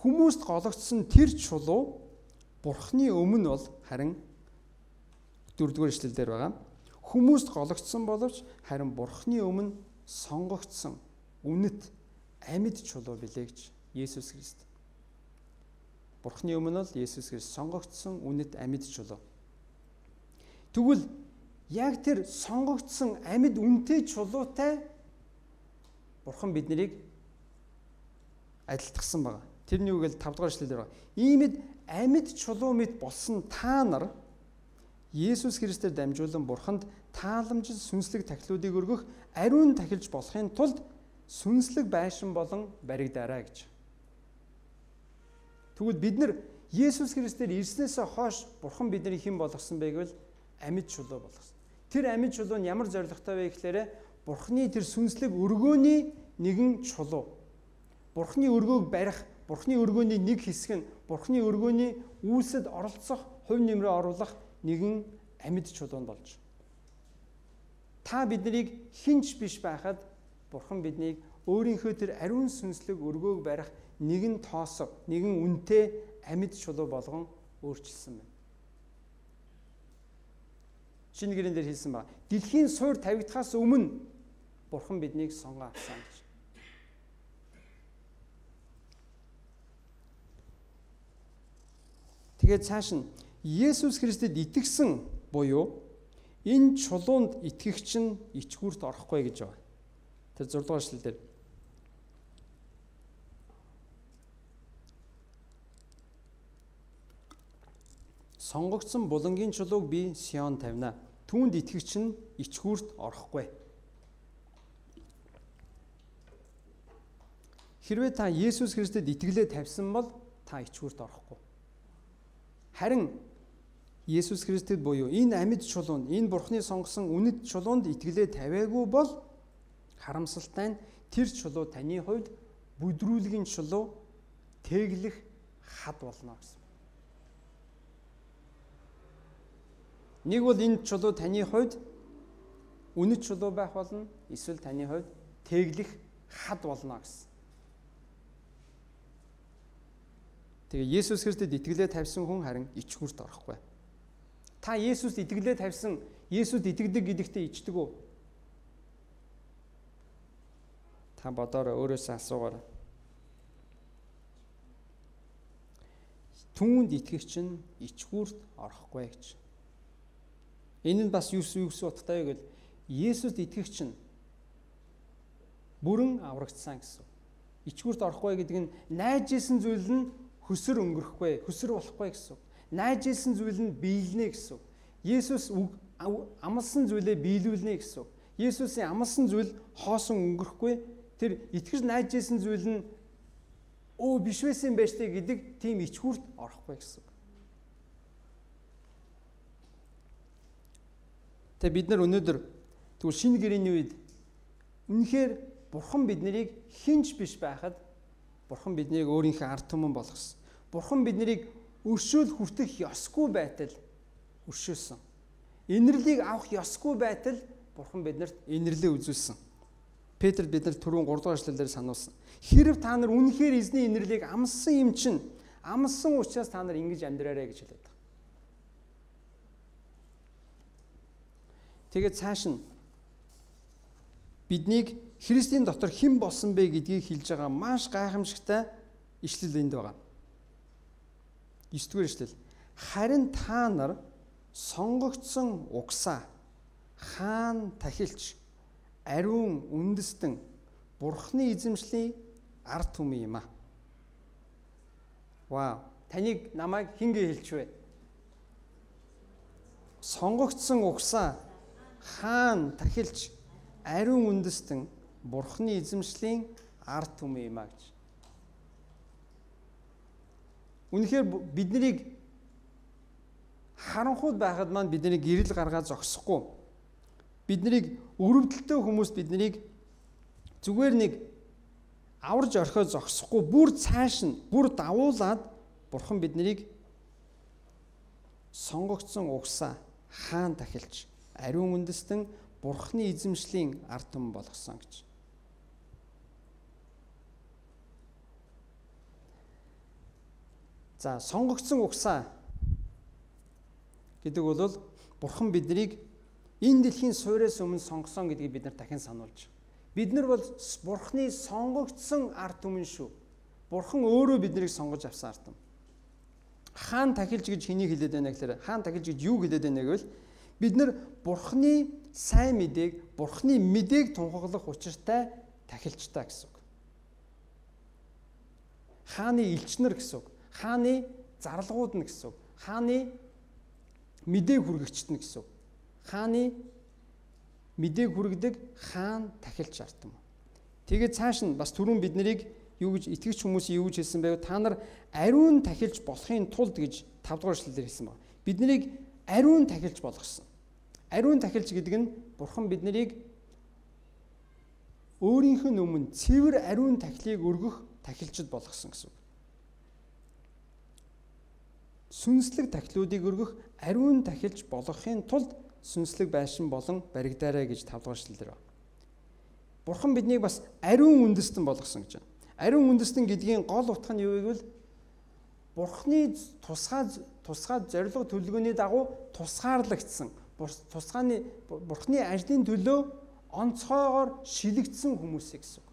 хүмүүст гологдсон тэр чулуу Бурхны өмнө бол харин 4-р эшлэл дээр байгаа. Хүмүүст гологдсон боловч харин Бурхны өмнө сонгогдсон үнэт амьд чулуу билээ гэж Есүс Христ. Бурхны өмнө бол Есүс Христ сонгогдсон үнэт амьд чулуу. Тэгвэл яг тэр сонгогдсон амьд үнэтэй чулуутай Бурхан биднийг адилтгсан байна. Тэрний үгээр 5 дугаар эшлэлээр байна. Иймэд амьд чулуу мэт болсон та нар Есүс Христээр дамжуулан Бурханд тааламжит сүнслэг тахилуудыг өргөх ариун тахилж болохын тулд сүнслэг байшин болон баригдаарай гэж. Тэгвэл бид нар Есүс Христээр ирснээсээ хойш Бурхан биднийг хэн болгосон бэ гэвэл амьд чулуу болгосон. Тэр амьд чулуу нь ямар зоригтой вэ гэхээр Бурханы тэр сүнслэг өргөөний нэгэн чулуу. Бурханы өргөөг барих, Бурханы өргөөний нэг хэсэг нь Бурханы өргөөний үйлсэд оролцох, хувь нэмрээ оруулах нэгэн амьд чулуунд болж. Та биднийг хинч биш байхад Бурхан биднийг өөрийнхөө тэр ариун сүнслэг өргөөг барих нэгэн тоосог, нэгэн үнэтэй амьд чулуу болгон өөрчилсөн байна. Шинэ гэрэн дээр хэлсэн ба. Дэлхийн суур тавигдахаас өмнө Бурхан биднийг сонгоо авсан гэж. Тэгээд цааш нь Есүс Христэд итгэсэн буюу энэ чулуунд итгэгч нь ичгүүрт орохгүй гэж байна. Тэр 6 дугаар эшлэл дээр. Сонгогдсон булангийн чулууг би Сион тавина. Түүнд итгэгч нь ичгүүрт орохгүй. Хэрвээ та Есүс Христэд итгэлээ тавьсан бол та ичгүүрт орохгүй. Харин Есүс Христэд буюу энэ амьд чулуунд, энэ Бурханы сонгосон үнэт чулуунд итгэлээ тавиагүй бол харамсалтай нь тэр чулуу таны хувьд бүдрүүлгийн чулуу, тэглэх хад болно гэсэн. Нэг бол энэ чулуу таны хувьд үнэт чулуу байх болно, эсвэл таны хувьд тэглэх хад болно гэсэн. Тэгээ Есүс Христэд итгэлээ тавьсан хүн харин ичгүүрт орохгүй. Та Есүст итгэлээ тавьсан, Есүст итгэдэг гэдэгтээ ичдэг үү? Та бодоорой, өөрөөсөө асуугаарай. Түүнд итгэгч нь ичгүүрт орохгүй гэж. Энэ нь бас юу утгатай вэ гэвэл Есүст итгэгч нь бүрэн аврагдсан гэсэн. Ичгүүрт орохгүй гэдэг нь найж исэн зүйл нь хөсөр өнгөрөхгүй, хөсөр болохгүй гэсэн. Найж исэн зүйл нь биелнэ гэсэн. Есүс амласан зүйлээ биелүүлнэ гэсэн. Есүсийн амласан зүйл хоосон өнгөрөхгүй. Тэр итгэж найж исэн зүйл нь биш байсан байж тээ гэдэг тийм ичгүүрт орохгүй гэсэн. Тэгээ бид нар өнөөдөр тэгвэл шинэ гэрээний үед үнэхээр Бурхан биднийг хинч биш байхад Бурхан биднийг өөрийнхөө ард түмэн болгосон. Бурхан биднийг өршөөл хүртэх ёсгүй байтал өршөөсөн. Инэрлийг авах ёсгүй байтал Бурхан биднэрт инэрлээ үзүүлсэн. Петр биднэрт түрүүн 3 дугаар эшлэлээр сануулсан. Хэрв та нар үнэхээр эзний инэрлийг амссан юм чинь амссан учраас та нар ингэж амьдраарай гэж хэлээд байна. Тэгээд цааш нь биднийг Христийн дотор хэн болсон бэ гэдгийг хэлж байгаа маш гайхамшигтай ишлэл энд байгаа. 9 дугаар ишлэл. Харин та нар сонгогдсон угсаа, хаан тахилч, ариун үндэстэн, Бурхны эзэмшлийн ард түмэн юм аа. Вау, таныг намайг хингээ хэлж вэ? Сонгогдсон угсаа, хаан тахилч, ариун үндэстэн, Бурхны эзэмшлийн ард түмэн юм аа гэж. Үнэхээр биднийг харанхуйд байхад маань биднийг гэрэл гаргаад зогсохгүй. Биднийг өрөвдөлтөө хүмүүс биднийг зүгээр нэг аварж орхиод зогсохгүй, бүр цааш нь бүр давуулаад Бурхан биднийг сонгогдсон угсаа, хаан тахилч, ариун үндэстэн, Бурхны эзэмшлийн ард түмэн болгосон гэж. За, сонгогдсон угсаа гэдэг бол Бурхан биднийг энэ дэлхийн суурьаас өмнө сонгосон гэдгийг бид нар дахин сануулж. Бид нар бол Бурханы сонгогдсон ард түмэн шүү. Бурхан өөрөө биднийг сонгож авсан ард түмэн. Хаан тахилж гэж хэнийг хэлээд байна гэхээр хаан тахилж гэж юу хэлээд байна гэвэл бид нар Бурханы сайн мэдээг, Бурханы мэдээг тунхаглах учиртай тахилчтай гэсэн үг. Хааны элчнэр гэсэн үг. Хааны зарлагууд нь гэсэн үг. Хааны мэдээг хүргэгчт нь гэсэн үг. Хааны мэдээг хүргэдэг хаан тахилч артам. Тэгээд цааш нь бас түрүүн биднийг юу гэж итгэгч хүмүүс юу гэж хэлсэн байв? Та нар ариун тахилч болохын тулд гэж 5 дугаар эшлэлээр хэлсэн байна. Биднийг ариун тахилч болгосон. Ариун тахилч гэдэг нь Бурхан биднийг өөрийнх нь өмнө цэвэр ариун тахилыг өргөх тахилчид болгосон гэсэн үг. Сүнслэг тахилуудыг өргөх ариун тахилч болгохын тулд сүнслэг байшин болон баригдаарай гэж 5 дугаар эшлэлээр байна. Бурхан биднийг бас ариун үндэстэн болгосон гэж байна. Ариун үндэстэн гэдгийн гол утга нь юу гэвэл Бурханы тусгай зориг төлөвлөгөөний дагуу тусгаарлагдсан. Бурханы ажлын төлөө онцгойгоор шилэгдсэн хүмүүсээ гэсэн үг.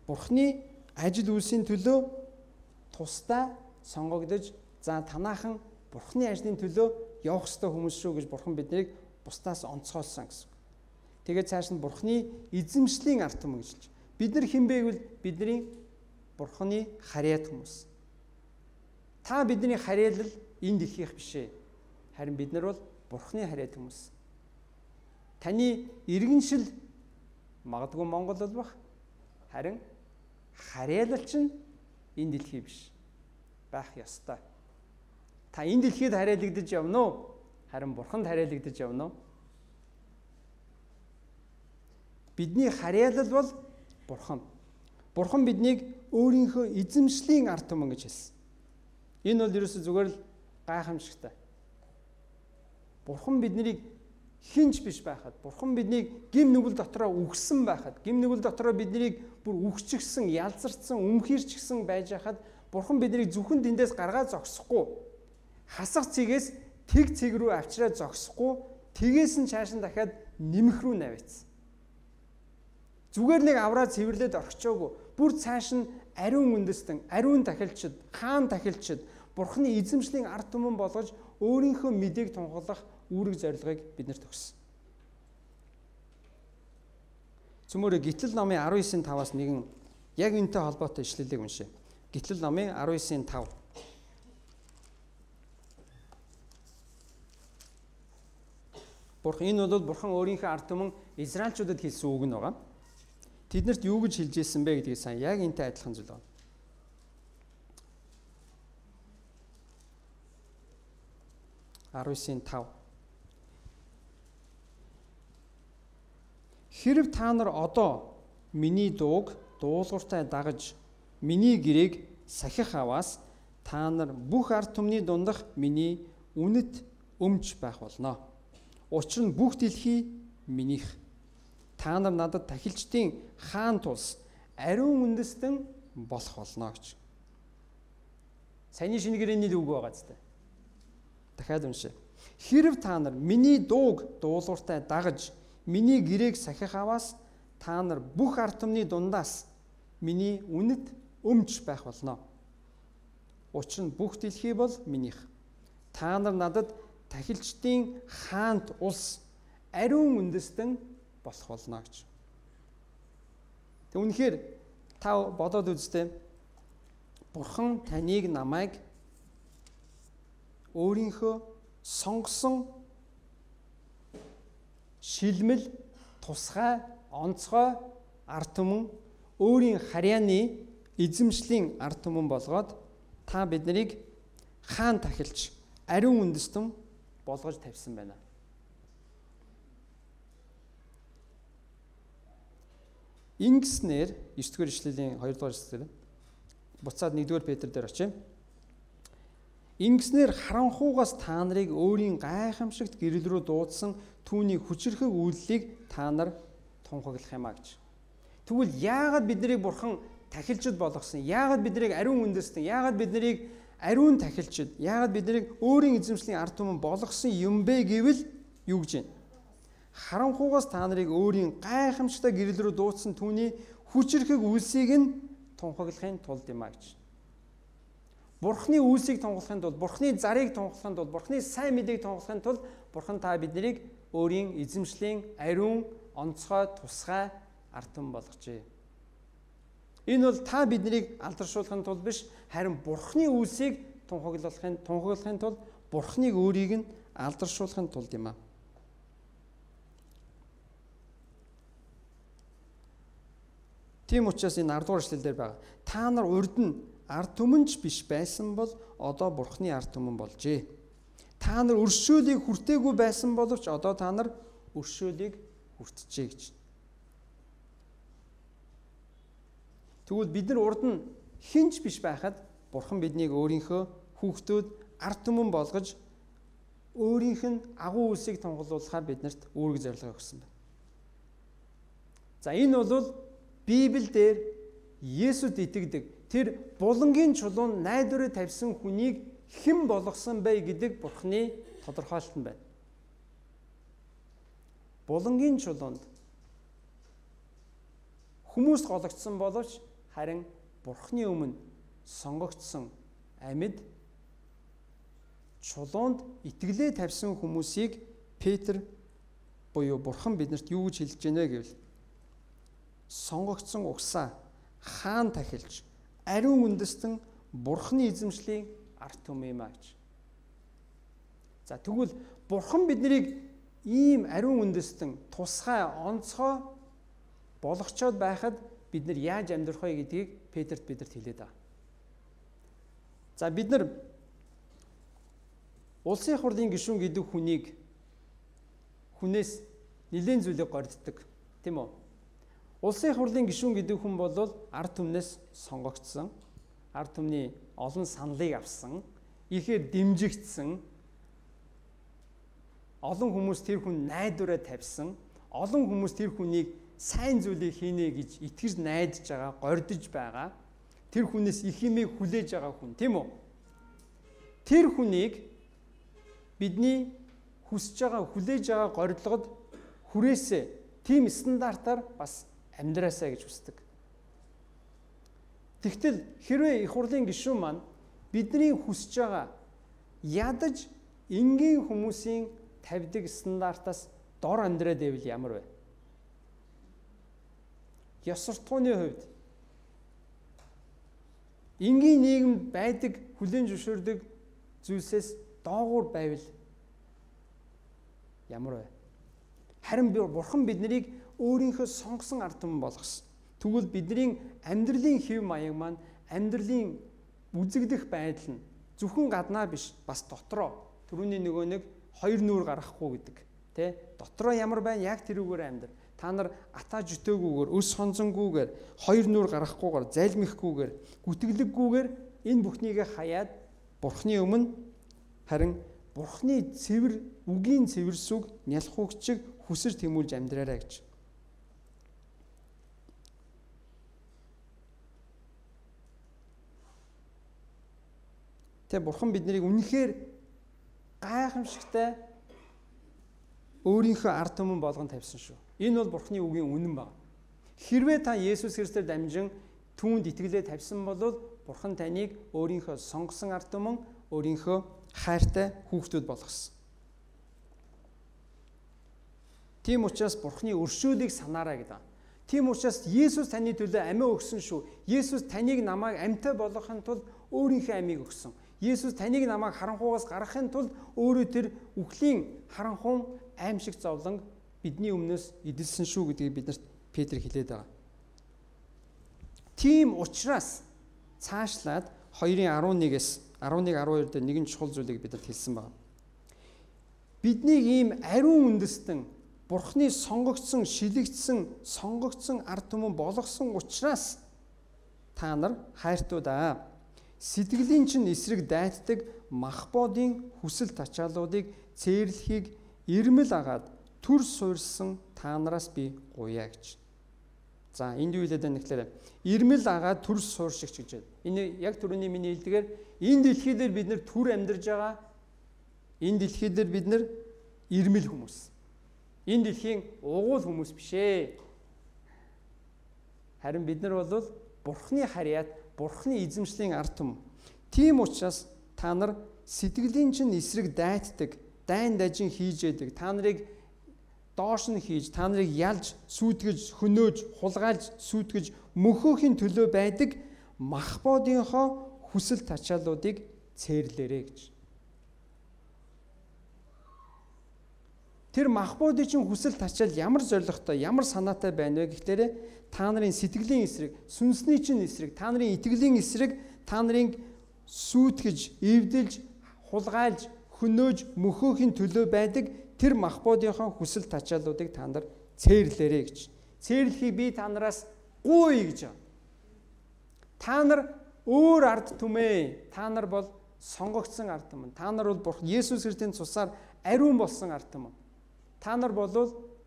Бурханы ажил үйлсийн төлөө тусдаа сонгогдож танаахан Бурханы ажлын төлөө явах ёстой хүмүүс шүү гэж Бурхан биднийг бусдаас онцгойлсон гэсэн. Тэгээд цааш нь Бурханы эзэмшлийн ард түмэн гэж хэлж. Бид нар хэн бэ гэвэл бидний Бурханы харьяат хүмүүс. Та бидний харьяалал энэ дэлхийх биш ээ. Харин бид нар бол Бурханы харьяат хүмүүс. Таны иргэншил магадгүй Монгол бол бах. Харин харьяалал чинь энэ дэлхий биш. Байх ёстой. Та энэ дэлхийд харьяалагдаж явна уу? Харин Бурханд харьяалагдаж явна уу? Бидний харьяалал бол Бурхан. Бурхан биднийг өөрийнхөө эзэмшлийн ард түмэн гэж хэлсэн. Энэ бол ерөөсөө зүгээр л гайхамшигтай. Бурхан биднийг хинч биш байхад, Бурхан биднийг гим нүгэл дотроо үгсэн байхад, гим нүгэл дотроо биднийг бүр үгчгсэн, ялзарцсан, өмхирчгсэн байж байхад Бурхан биднийг зөвхөн тэндээс гаргаад зогсохгүй. Хасах цэгээс тэг цэг рүү авчираад зогсохгүй, тгээс нь цааш нь дахиад нэмэх рүү навьцсан. Зүгээр нэг авраа цэвэрлээд орхичоогүй. Бүр цааш нь ариун үндэстэн, ариун тахилчид, хаан тахилчид, Бурханы эзэмшлийн ард түмэн болгож өөрийнхөө мэдээг тунхаглах үүрэг зорилгыг биднэрт өгсөн. Цөмөрө Гитлэл номын 19:5-аас нэгэн яг энэтэй холбоотой ишлэлийг уншъя. Гитлэл номын 19:5. Энэ бол Бурхан өөрийнхөө ард түмэн Израильчуудад хэлсэн үг нь байгаа. Тэднэрт юу гэж хэлж ирсэн бэ гэдгийг сайн яг энэтэй адилхан зүйл байна. Хэрв та нар одоо миний дууг дуулууртай дагаж миний гэрээг сахих аваас та нар бүх ард түмний дундах миний үнэт өмч байх болно. Учир нь бүх дэлхий минийх. Та нар надад тахилчдын хаан тулс ариун үндэстэн болох болно гэж. Саяны шинэ гэрээний үг байгаа зү. Дахиад уншъя. Хэрв та нар миний дууг дуулууртай дагаж миний гэрээг сахих аваас та нар бүх ард түмний дундаас миний үнэт өмч байх болно. Учир нь бүх дэлхий бол минийх. Та нар надад тахилчдын хаант улс ариун үндэстэн болох болно гэж. Тэг үнэхээр та бодоод үзтээ Бурхан таныг намайг өөрийнхөө сонгосон шилмэл тусгай онцгой ард түмэн өөрийн харьяаны эзэмшлийн ард түмэн болгоод та биднийг хаан тахилч ариун үндэстэн болгож тавьсан байна. Ингэснээр 9-р ишлэлийн 2-р эшлэл буцаад 1-р Петр дээр очив. Ингэснээр харанхуугаас та нарыг өөрийн гайхамшигт гэрэл рүү дуудсан түүний хүчрхэг үйллийг та нар тунхаглах юмаа гэж. Тэгвэл яагаад биднийг Бурхан тахилчид болгосон? Яагаад биднийг ариун үндэстэн? Яагаад биднийг ариун тахилчид? Яагаад биднийг өөрийн эзэмшлийн ард түмэн болгосон юм бэ гэвэл юу гэж байна? Харанхуугаас та нарыг өөрийн гайхамшигтай гэрэл рүү дуудсан түүний хүчрхэг үйлсийг нь тунхаглахын тулд юмаа гэж. Бурхны үйлсийг тунхаглахын тулд, Бурхны зарыг тунхаглахын тулд, Бурхны сайн мэдээг тунхаглахын тулд Бурхан та биднийг өөрийн эзэмшлийн ариун, онцгой, тусгай ард түмэн болгожээ. Энэ бол та биднийг алдаршуулахын тулд биш, харин Бурхны үлсийг тунхаглахын тулд, Бурхныг өөрийг нь алдаршуулахын тулд юм аа. Тийм учраас энэ 10 дугаар эшлэл дээр байгаа. Та нар урд нь ард түмэнч биш байсан бол одоо Бурхны ард түмэн болжээ. Та нар өршөөлийг хүртээгүй байсан боловч одоо та нар өршөөлийг хүртжээ гэж. Тэгвэл бид нар урд нь хинч биш байхад Бурхан биднийг өөрийнхөө хүүхдүүд ард түмэн болгож өөрийнх нь агуу үлсийг тунгалуулахаар биднэрт үүрэг зорилго өгсөн байна. За энэ бол Библиэлд Есүд итгэдэг тэр булангийн чулуун найдварыг тавьсан хүнийг хэн болгосон бэ гэдэг Бурхны тодорхойлолт нь байна. Булангийн чулуунд хүмүүс гологдсон боловч харин Бурхны өмнө сонгогдсон амьд чулуунд итгэлээ тавьсан хүмүүсийг Петр буюу Бурхан биднэрт юу гэж хэлж байна гэвэл сонгогдсон угсаа хаан тахилж ариун үндэстэн Бурхны эзэмшлийн ард түмэн юм а гэж. За тэгвэл Бурхан биднийг ийм ариун үндэстэн тусгай онцгой болгочоод байхад бид нар яаж амьдрах вэ гэдгийг Петрт бидэрт хэлээд байгаа. За бид нар улсын их хурлын гишүүн гэдэг хүнээс нэлээд зүйлийг горддог, тийм үү? Улсын их хурлын гишүүн гэдэг хүн бол ард түмнээс сонгогдсон, ард түмний олон саналыг авсан, ихээр дэмжигдсэн, олон хүмүүс тэр хүн найдвараа тавьсан, олон хүмүүс тэр хүнийг сайн зүйлийг хийнэ гэж итгэж найдаж байгаа, гордож байгаа, тэр хүнээс их юмыг хүлээж байгаа хүн, тийм үү? Тэр хүнийг бидний хүсэж байгаа, хүлээж байгаа горилгод хүрээсээ тийм стандартаар бас амьдраасаа гэж хүсдэг. Тэгтэл хэрвээ их хурлын гишүүн маань бидний хүсэж байгаа ядаж энгийн хүмүүсийн тавьдаг стандартаас дор амьдраад байвал ямар вэ? Ёс суртахууны хувьд энгийн нийгэмд байдаг хүлээн зөвшөөрдөг зүйлсээс доогуур байвал ямар вэ? Харин Бурхан биднийг өөрийнхөө сонгосон ард түмэн болгосон. Тэгвэл бидний амьдралын хэв маяг маань, амьдралын үзэгдэх байдал нь зөвхөн гаднаа биш, бас дотроо. Түрүүний нөгөө нэг хоёр нүур гаргахгүй гэдэг. Тэ? Дотроо ямар байна? Яг тэрүүгээр амьдр. Та нар атаа жөтөөгүйгээр, өс сонзонгүйгээр, хоёр нүур гаргахгүйгээр, залмихгүйгээр, гүтгэлэггүйгээр энэ бүхнийгээ хаяад Бурхны өмнө харин Бурхны цэвэр үгийн цэвэр сүг нялхуугчиг хүсэж тэмүүлж амьдраарай гэж. Тэ Бурхан биднийг үнэхээр гайхамшигтай өөрийнхөө ард түмэн болгон тавьсан шүү. Энэ бол Бурхны үгийн үнэн байна. Хэрвээ та Есүс Христээр дамжин түүнд итгэлээ тавьсан бол Бурхан таныг өөрийнхөө сонгосон ард түмэн, өөрийнхөө хайртай хүүхдүүд болгосон. Тийм учраас Бурхны өршөөлийг санаарай гэдэг. Тийм учраас Есүс таны төлөө амиа өгсөн шүү. Есүс таныг намайг амьтаа болгохын тулд өөрийнхөө амийг өгсөн. Есүс таныг намайг харанхуугаас гаргахын тулд өөрөө тэр үхлийн харанхуун аимшиг зовлон бидний өмнөөс эдэлсэн шүү гэдгийг биднэрт Петр хэлээд байгаа. Тийм учраас цаашлаад 2:11-ээс 11-12 дээр нэгэн чухал зүйлийг бидэд хэлсэн байна. Биднийг ийм ариун үндэстэн Бурхны сонгогдсон, шилэгдсэн, сонгогдсон ард түмэн болгосон учраас та нар хайртуудаа сэтгэлийн чинь эсрэг дайтдаг махбодын хүсэл тачаалуудыг цээрлэхийг ирмэл агаад төр суурьсан та нараас би гуяа гэж. За энд юу хэлээд байна гэхээр ирмэл агаад төр суурьшигч гэж байна. Энэ яг түрүүний миний хэлдгээр энэ дэлхий дээр бид нэр төр амьдарж байгаа. Энэ дэлхий дээр бид нэр ирмэл хүмүүс. Энэ дэлхийн угуул хүмүүс биш ээ. Харин бид нар бол Бурхны харьяат, Бурхны эзэмшлийн ард түмэн. Тийм учраас та нар сэтгэлийн чинь эсрэг дайтдаг, дайн дажин хийж яадаг. Та нарыг доош нь хийж, та нарыг ялж, сүйтгэж, хөнөөж, хулгайлж, сүйтгэж, мөхөөхийн төлөө байдаг Махбодынхоо хүсэл тачаалуудыг цээрлээрэй гэж. Тэр Махбодын чинь хүсэл тачаал ямар зоригтой, ямар санаатай байна вэ гэхээр та нарын сэтгэлийн эсрэг, сүнсний чинь эсрэг, та нарын итгэлийн эсрэг, та нарыг сүйтгэж, эвдэлж, хулгайлж, хөнөөж, мөхөөхийн төлөө байдаг тэр Махбодынхоо хүсэл тачаалуудыг та нар цээрлээрэй гэж. Цээрлэхийг би та нараас гуй гэж. Та нар өөр ард түмээ. Та нар бол сонгогдсон ард түмэн. Та нар бол Бурхан Есүс Христийн цусаар ариун болсон ард түмэн. Та нар бол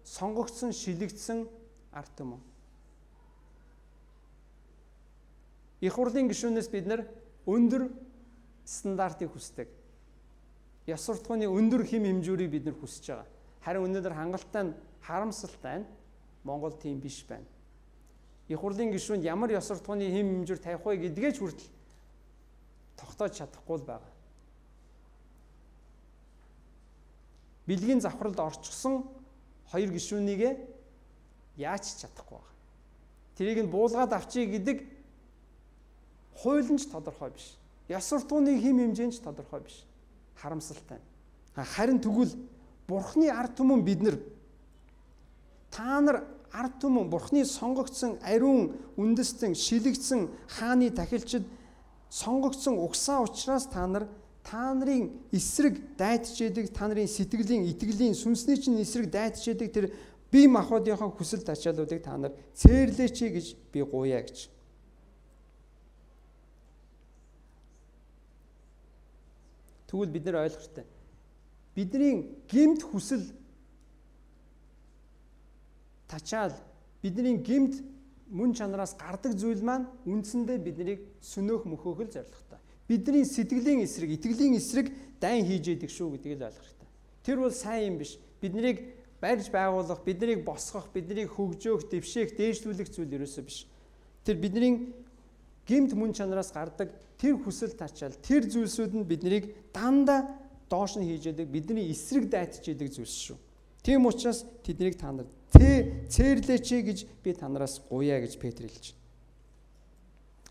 сонгогдсон, шилэгдсэн ард түмэн. Их хурлын гишүүнээс бид нар өндөр стандартыг хүсдэг. Ёс суртахууны өндөр хэм хэмжүүрийг бид нар хүсэж байгаа. Харин өнөөдөр хангалттай нь харамсалтай нь Монгол тийм биш байна. Их хурлын гишүүнд ямар ёс суртахууны хэм хэмжүүр тавих вэ гэдгээ ч хүртэл тогтоож чадахгүй л байгаа. Бэлгийн завхралд орчихсон хоёр гишүүнийг яаж чадахгүй байгаа. Тэрийг нь буулгаад авчий гэдэг хууль нь ч тодорхой биш. Ёс суртахууны хэм хэмжээ нь ч тодорхой биш. Харамсалтай. Харин тэгвэл Бурхны ард түмэн бид нар, та нар ард түмэн Бурхны сонгогдсон ариун үндэстэн шилэгдсэн хааны тахилчид сонгогдсон угсаа учраас та нарын эсрэг дайтжээдэг, та нарын сэтгэлийн, итгэлийн, сүнсний чинь эсрэг дайтжээдэг тэр бие махбодынхоо хүсэл тачаалуудыг та нар цээрлээч гэж би гуяа гэж. Тэгвэл бид нар ойлгохтой. Бидний гэмт хүсэл тачаал, бидний гэмт мөн чанараас гардаг зүйл маань үндсэндээ биднийг сөнөөх мөхөөх л зорилготой. Бидний сэтгэлийн эсрэг, итгэлийн эсрэг дайн хийж яадаг шүү гэдгийг л ойлгох хэрэгтэй. Тэр бол сайн юм биш. Биднийг барьж байгуулах, биднийг босгох, биднийг хөгжөөх, дэвшээх, дээшлүүлэх зүйл ерөөсөө биш. Тэр бидний гэмт мөн чанараас гардаг тэр хүсэл тачаал, тэр зүйлсүүд нь биднийг дандаа доош нь хийж яадаг, бидний эсрэг дайтж яадаг зүйлс шүү. Тийм учраас тэднийг та нар цээрлээч гэж би та нараас гуяа гэж Петр хэлж байна.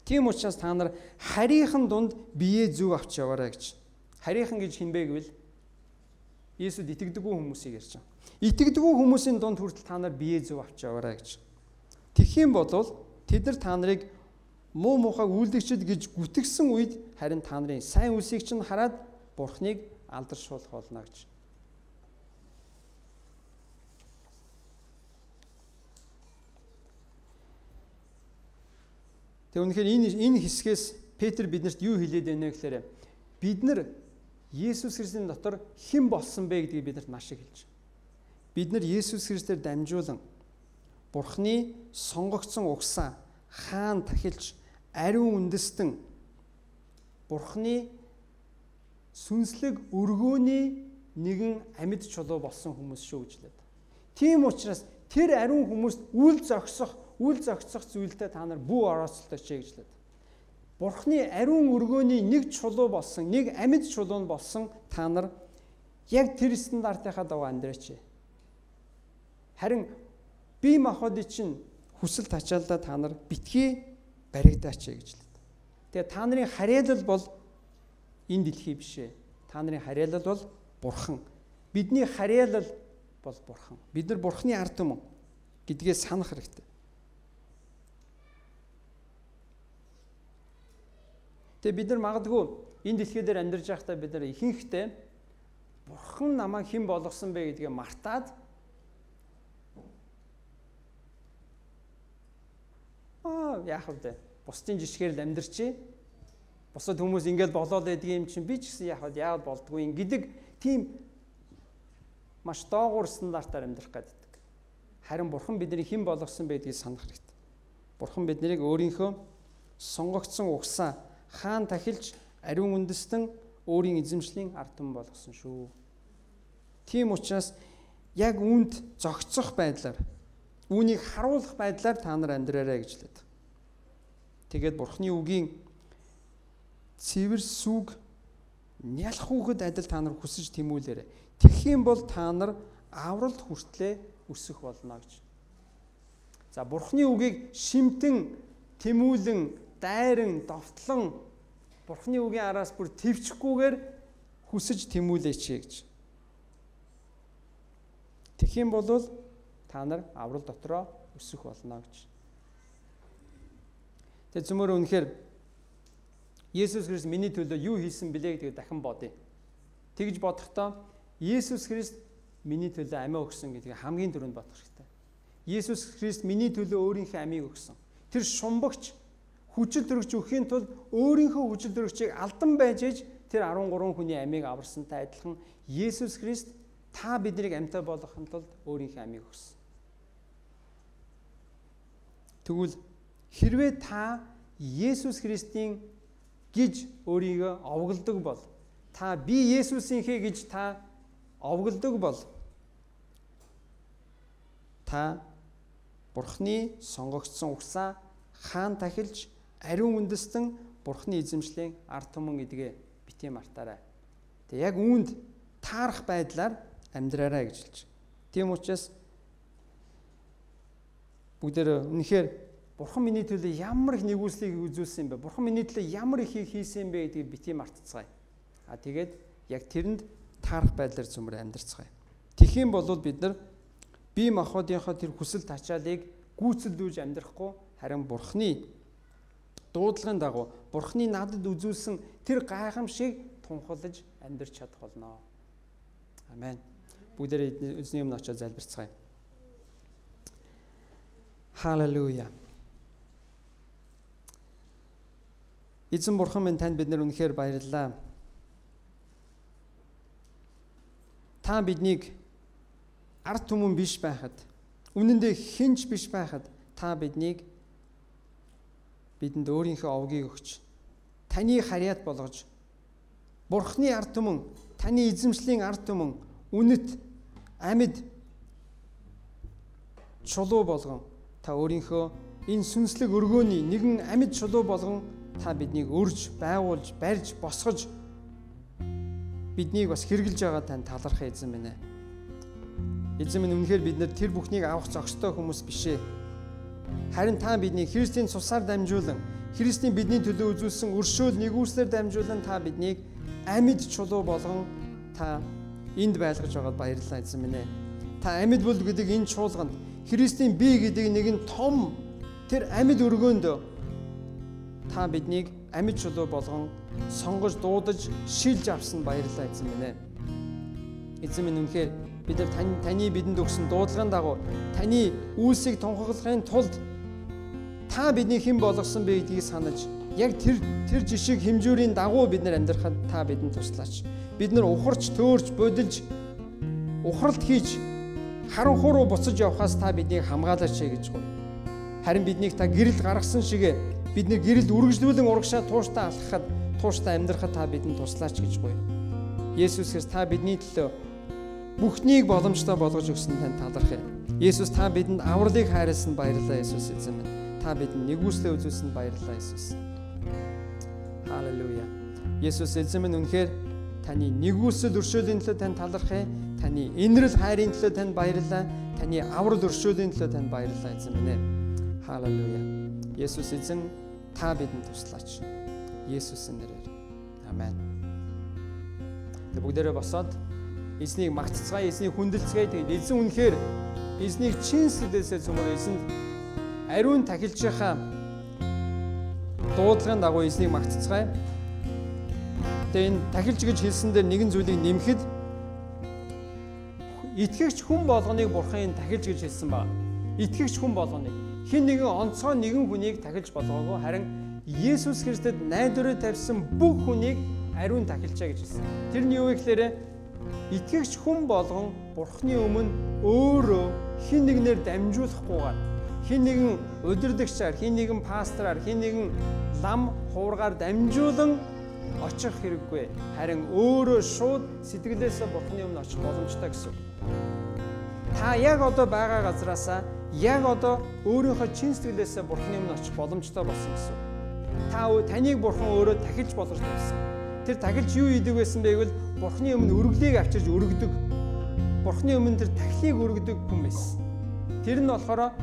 Тийм учраас та нар харийнхан дунд биеэ зүв авч яваарай гэж. Харийнхан гэж хинбэ гэвэл Есүд итгэдэггүй хүмүүсийг ярьж байгаа. Итгэдэггүй хүмүүсийн дунд хүртэл та нар биеэ зүв авч яваарай гэж. Тэгэх юм бол тэд нар та нарыг муу мухайг үйлдэгчд гэж гүтгсэн үед харин та нарын сайн үлсийг чинь хараад Бурхныг алдаршуулах болно гэж. Тэг үнэхээр энэ хэсгээс Петр биднэрт юу хэлээд байна вэ гэхээр бид нар Есүс Христийн дотор хэн болсон бэ гэдгийг биднэрт маш их хэлж байна. Бид нар Есүс Христээр дамжуулан Бурхны сонгогдсон угсаа хаан тахилж ариун үндэстэн Бурхны сүнслэг өргөөний нэгэн амьд чулуу болсон хүмүүс шүү гэж лээ. Тийм учраас тэр ариун хүмүүст үл зогсох зүйлдээ та нар бүү орооцолтойч гэж лээ. Бурхны ариун өргөөний нэг чулуу болсон, нэг амьд чулуу нь болсон та нар яг тэр стандартынхаа дагуу амьдраач. Харин бие махбодын чинь хүсэл тачаалдаа та нар битгий баригдаач гэж лээ. Тэгээ та нарын харьяалал бол энэ дэлхий биш ээ. Та нарын харьяалал бол Бурхан. Бидний харьяалал бол Бурхан. Бид нар Бурханы ард түмэн гэдгээ санах хэрэгтэй. Тэгээ бид нар магадгүй энэ дэлхий дээр амьдарч байхдаа бид нар ихэнхдээ Бурхан намайг хэн болгосон бэ гэдгээ мартаад яах вэ? Бусдын жишгээр л амьдарчээ. Бусад хүмүүс ингэж болоод байдаг юм чинь би ч гэсэн яагаад болдгүй гэдэг тийм маш доогуур стандартаар амьдрах гэдэг. Харин Бурхан бидний хэн болгосон бэ гэдгийг санах хэрэгтэй. Бурхан биднийг өөрийнхөө сонгогдсон угсаа хаан тахилж ариун үндэстэн өөрийн эзэмшлийн ард түмэн болгосон шүү. Тийм учраас яг үүнд зогцох байдлаар, үүнийг харуулах байдлаар та нар амьдраарай гэж лээд. Тэгээд Бурханы үгийн цэвэр сүг нялх хүүхэд адил та нар хүсэж тэмүүлээрэй. Тэгэх юм бол та нар авралт хүртлээ өсөх болно гэж. За Бурхны үгийг шимтэн, тэмүүлэн, дайран, довтлон Бурхны үгийн араас бүр твчхгүйгээр хүсэж тэмүүлээч гэж. Тэгэх юм бол та нар аврал дотроо өсөх болно гэж. Тэгээ зөвмөр үнэхээр Есүс Христ миний төлөө юу хийсэн бэлээ гэдгийг дахин бодъё. Тэгж бодохдоо Есүс Христ миний төлөө амиа өгсөн гэдгийг хамгийн түрүүнд бодох хэрэгтэй. Есүс Христ миний төлөө өөрийнхөө амийг өгсөн. Тэр шумбагч хүчил төрөгч өхийн тулд өөрийнхөө хүчил төрөгчийг алдан байж ээж тэр 13 хүний амийг аварсантай адилхан Есүс Христ та биднийг амьтаа болгохын тулд өөрийнхөө амийг өгсөн. Тэгвэл хэрвээ та Есүс Христийн гэж өөрийгөө овголдог бол, та би Есүсийнхээ гэж та овголдог бол, та Бурхны сонгогдсон угсаа хаан тахилж ариун үндэстэн Бурхны эзэмшлийн ард түмэн гэдгээ битгий мартаарай. Тэг яг үүнд таарах байдлаар амьдраарай гэж хэлж. Тийм учраас бүгдээ үнэхээр Бурхан миний төлөө ямар их нэгүслийг үзүүлсэн бэ? Бурхан миний төлөө ямар их хийсэн бэ гэдгийг битгий мартцгаая. Тэгээд яг тэрэнд таарах байдлаар зүмөр амьдрцгаая. Тэгхийн бол бид нар бие махбодынхоо тэр хүсэл тачаалыг гүйцэлдүүлж амьдрахгүй, харин Бурхны дуудлагын дагуу Бурхны надад үзүүлсэн тэр гайхамшиг тунхаглаж амьдрч чадах болно. Амен. Бүгдээ эзний өмнө очиж залбирцгаая. Халелуя. Эзэн Бурхан минь, танд бид нар үнэхээр баярлалаа. Та биднийг ард түмэн биш байхад, үнэндээ хинч биш байхад та бидэнд өөрийнхөө овгийг өгч, таны харьяат болгож, Бурхны ард түмэн, таны эзэмшлийн ард түмэн, үнэт, амьд, чулуу болгон та өөрийнхөө энэ сүнслэг өргөөний нэгэн амьд чулуу болгон та биднийг өрж, байгуулж, барьж, босгож биднийг бас хэрглэж байгаа тань талархах эзэн минь ээ. Эзэн минь, үнэхээр бид нар тэр бүхнийг авах зохистой хүмүүс бишээ. Харин та бидний Христийн цусаар дамжуулан, Христийн бидний төлөө үзүүлсэн өршөөл нэгүслэр дамжуулан та биднийг амьд чулуу болгон та энд байлгаж байгаад баярлалаа эзэн минь ээ. Та амьд бол гэдэг энэ чуулганд Христийн бие гэдэг нэгэн том тэр амьд өргөөнд та биднийг амьд чулуу болгон сонгож дуудаж шилж авсан баярлалаа эзэн минь ээ. Эзэн минь, үнэхээр бид нар таны бидэнд өгсөн дуудлагын дагуу таны үйлсийг тунхаглахын тулд та бидний хэн болгосон бэ гэдгийг санаж, яг тэр жишиг хэмжүүрийн дагуу бид нар амьдрахад та бидэнд туслаач. Бид нар ухарч, төөрч, бодилж, ухралт хийж харанхуй руу буцаж явхаас та биднийг хамгаалаач гэж гоо. Харин биднийг та гэрэл гаргасан шигэ бидний гэрэлд үргэлжлүүлэн урагшаа тууштай алхахад, тууштай амьдрахад та бидэнд туслаач гэж гоо. Есүс Христ, та бидний төлөө бүхнийг боломжтой болгож өгсөн танд талархъя. Есүс, та бидэнд авралыг хайрлсан баярлалаа Есүс эзэн минь. Та бидэнд нэгүслээ үзүүлсэн баярлалаа Есүс. Халелуя. Есүс эзэн минь, үнэхээр таны нэгүсэл өршөөлийн төлөө танд талархъя. Таны инрэл хайрын төлөө танд баярлалаа. Таны аврал өршөөлийн төлөө танд баярлалаа эзэн минь. Халелуя. Есүс эзэн, та бидэнд туслаач. Есүсийн нэрээр. Амен. Тэг бүгдээрээ босоод эзнийг магтцгаая, эзнийг хүндэлцгээе. Тэгээд эзэн үнэхээр эзнийг чин сэтгэлээсээ цөмөр эзэнд ариун тахилжийнхаа дуудлагын дагуу эзнийг магтцгаая. Тэгээд энэ тахилж гэж хэлсэн дээр нэгэн зүйлийг нэмэхэд итгэгч хүн болгоныг Бурхан тахилж гэж хэлсэн ба. Итгэгч хүн болгоныг хэн нэгэн онцгой нэгэн хүнийг тахилж болгоогүй, харин Есүс Христэд найдварыг тавьсан бүх хүнийг ариун тахилчаа гэж хэлсэн. Тэрний юу вэ гэхээр итгэгч хүн болгон Бурхны өмнө өөрөө хэн нэгнээр дамжуулахгүйгээр, хэн нэгэн удирдагчаар, хэн нэгэн пастораар, хэн нэгэн лам хуургаар дамжуулан очих хэрэггүй. Харин өөрөө шууд сэтгэлээсээ Бурхны өмнө очих боломжтой гэсэн. Та яг одоо байгаа газраасаа яг одоо өөрийнхөө чин сэтгэлээсээ Бурхны өмнө очих боломжтой болсон гэсэн. Таныг Бурхан өөрөө тахилж болгож тавьсан. Тэр тахилж юу хийдэг байсан бэ гэвэл Бурхны өмнө өргөлийг авчирж өргөдөг. Бурхны өмнө тэр тахилыг өргөдөг хүн байсан. Тэр нь болохоор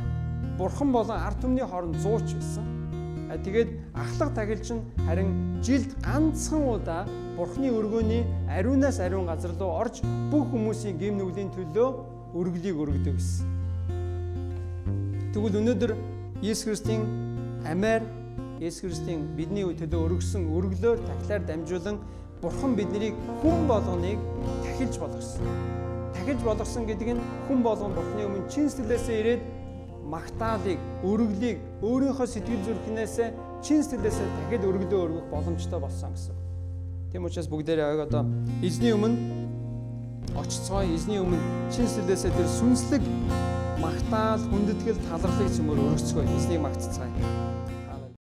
Бурхан болон ард түмний хооронд зууч байсан. Тэгээд ахлах тахилч нь харин жилд ганцхан удаа Бурхны өргөөний ариунаас ариун газар руу орж бүх хүмүүсийн гэм нүглийн төлөө өргөлийг өргөдөг гэсэн. Тэгвэл өнөөдөр Есүс Христийн амиар, Есүс Христийн бидний төлөө өргөсөн өргөлөөр тахилаар дамжуулан Бурхан биднийг хүн болгоныг тахилж болгосон. Тахилж болгосон гэдэг нь хүн болгон Бурханы өмнө чин сэтгэлээсээ ирээд магтаалыг, өргөлийг өөрийнхөө сэтгэл зүрхнээс чин сэтгэлээсээ дахид өргөлөө өргөх боломжтой болсон гэсэн. Тийм учраас бүгдээрээ одоо эзний өмнө очицгоо, эзний өмнө чин сэтгэлээсээ тэр сүнслэг магтаал, хүндэтгэл, талархлыг цөмөр өргөцгөө, эзнийг магтцгаая.